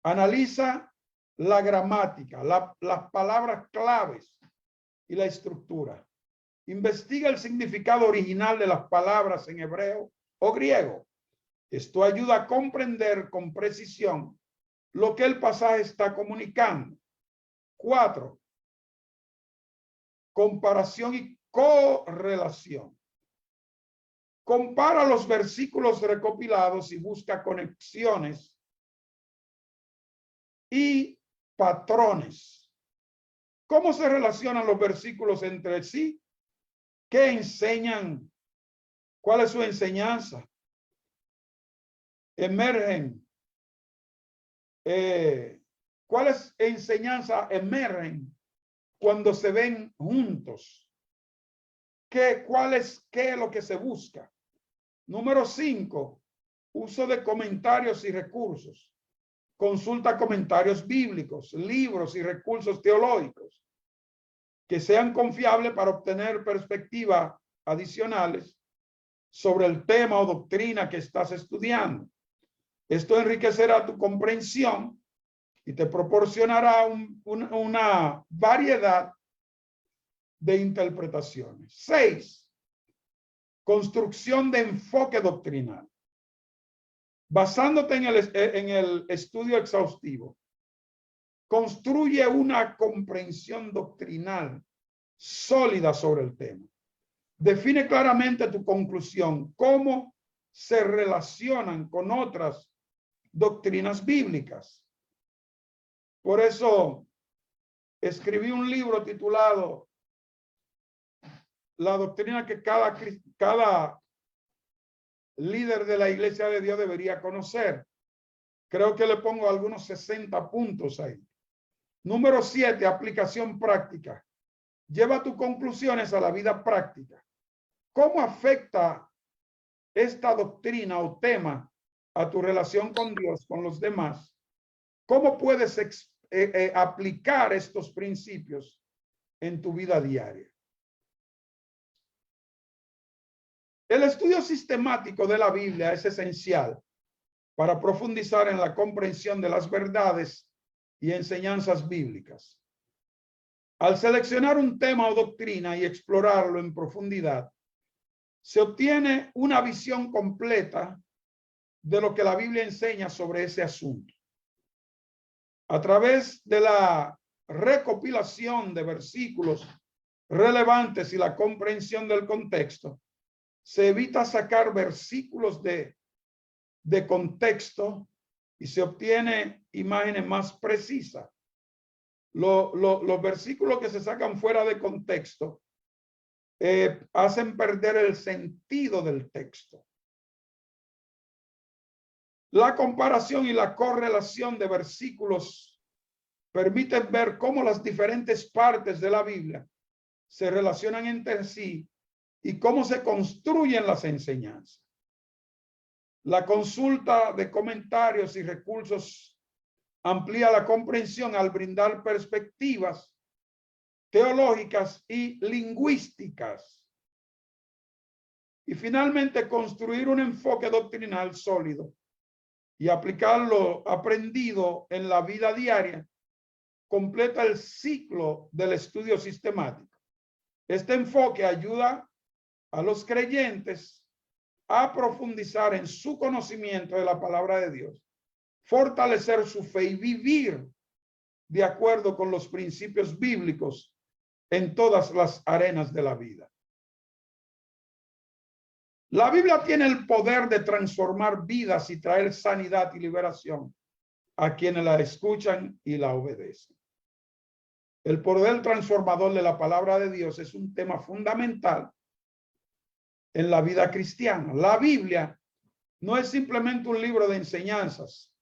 Analiza la gramática, las palabras claves y la estructura. Investiga el significado original de las palabras en hebreo o griego. Esto ayuda a comprender con precisión lo que el pasaje está comunicando. 4, comparación y correlación. Compara los versículos recopilados y busca conexiones y patrones. ¿Cómo se relacionan los versículos entre sí? ¿Qué enseñan? ¿Cuál es su enseñanza? Emergen. ¿Cuáles enseñanzas emergen cuando se ven juntos? ¿Qué es lo que se busca? Número 5, uso de comentarios y recursos. Consulta comentarios bíblicos, libros y recursos teológicos que sean confiables para obtener perspectivas adicionales sobre el tema o doctrina que estás estudiando. Esto enriquecerá tu comprensión y te proporcionará una variedad de interpretaciones. 6, construcción de enfoque doctrinal. Basándote en el estudio exhaustivo, construye una comprensión doctrinal sólida sobre el tema. Define claramente tu conclusión, cómo se relacionan con otras doctrinas bíblicas. Por eso escribí un libro titulado La doctrina que cada líder de la Iglesia de Dios debería conocer. Creo que le pongo algunos 60 puntos ahí. Número 7, aplicación práctica. Lleva tus conclusiones a la vida práctica. ¿Cómo afecta esta doctrina o tema a tu relación con Dios, con los demás? ¿Cómo puedes aplicar estos principios en tu vida diaria? El estudio sistemático de la Biblia es esencial para profundizar en la comprensión de las verdades y enseñanzas bíblicas. Al seleccionar un tema o doctrina y explorarlo en profundidad, se obtiene una visión completa de lo que la Biblia enseña sobre ese asunto. A través de la recopilación de versículos relevantes y la comprensión del contexto, se evita sacar versículos de contexto y se obtiene imágenes más precisas. Los versículos que se sacan fuera de contexto hacen perder el sentido del texto. La comparación y la correlación de versículos permiten ver cómo las diferentes partes de la Biblia se relacionan entre sí y cómo se construyen las enseñanzas. La consulta de comentarios y recursos amplía la comprensión al brindar perspectivas teológicas y lingüísticas. Y finalmente, construir un enfoque doctrinal sólido y aplicar lo aprendido en la vida diaria completa el ciclo del estudio sistemático. Este enfoque ayuda a los creyentes a profundizar en su conocimiento de la palabra de Dios, fortalecer su fe y vivir de acuerdo con los principios bíblicos en todas las arenas de la vida. La Biblia tiene el poder de transformar vidas y traer sanidad y liberación a quienes la escuchan y la obedecen. El poder transformador de la palabra de Dios es un tema fundamental en la vida cristiana. La Biblia no es simplemente un libro de enseñanzas,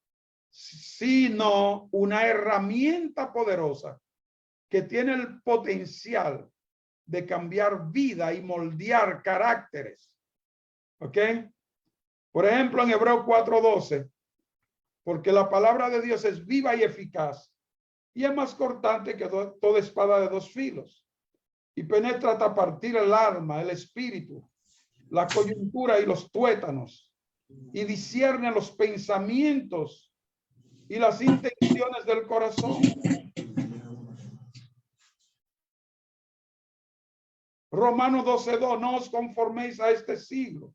sino una herramienta poderosa que tiene el potencial de cambiar vida y moldear caracteres. ¿Ok? Por ejemplo, en Hebreos 4:12, porque la palabra de Dios es viva y eficaz y es más cortante que toda espada de dos filos y penetra hasta partir el alma, el espíritu, la coyuntura y los tuétanos y discierne los pensamientos y las intenciones del corazón. Romanos 12:2, no os conforméis a este siglo,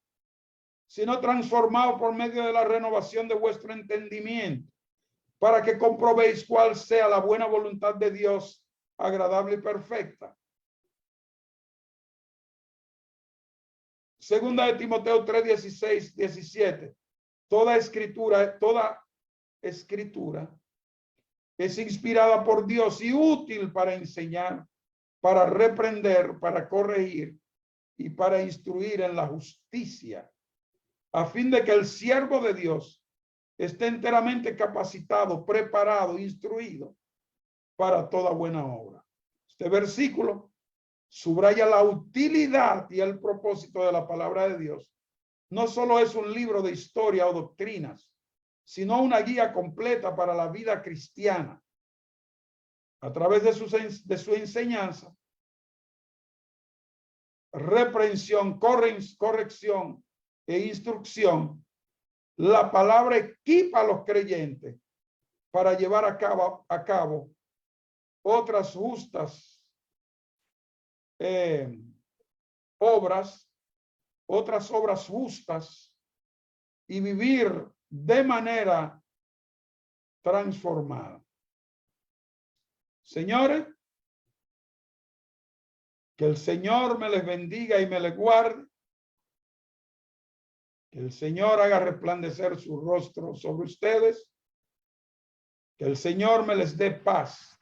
sino transformados por medio de la renovación de vuestro entendimiento, para que comprobéis cuál sea la buena voluntad de Dios, agradable y perfecta. Segunda de Timoteo 3:16, 17. Toda escritura es inspirada por Dios y útil para enseñar, para reprender, para corregir y para instruir en la justicia, a fin de que el siervo de Dios esté enteramente capacitado, preparado, instruido para toda buena obra. Este versículo subraya la utilidad y el propósito de la palabra de Dios. No solo es un libro de historia o doctrinas, sino una guía completa para la vida cristiana. A través de su enseñanza, reprensión, corrección e instrucción, la palabra equipa a los creyentes para llevar a cabo otras justas otras obras justas y vivir de manera transformada. Señores, que el Señor me les bendiga y me les guarde. Que el Señor haga resplandecer su rostro sobre ustedes. Que el Señor me les dé paz.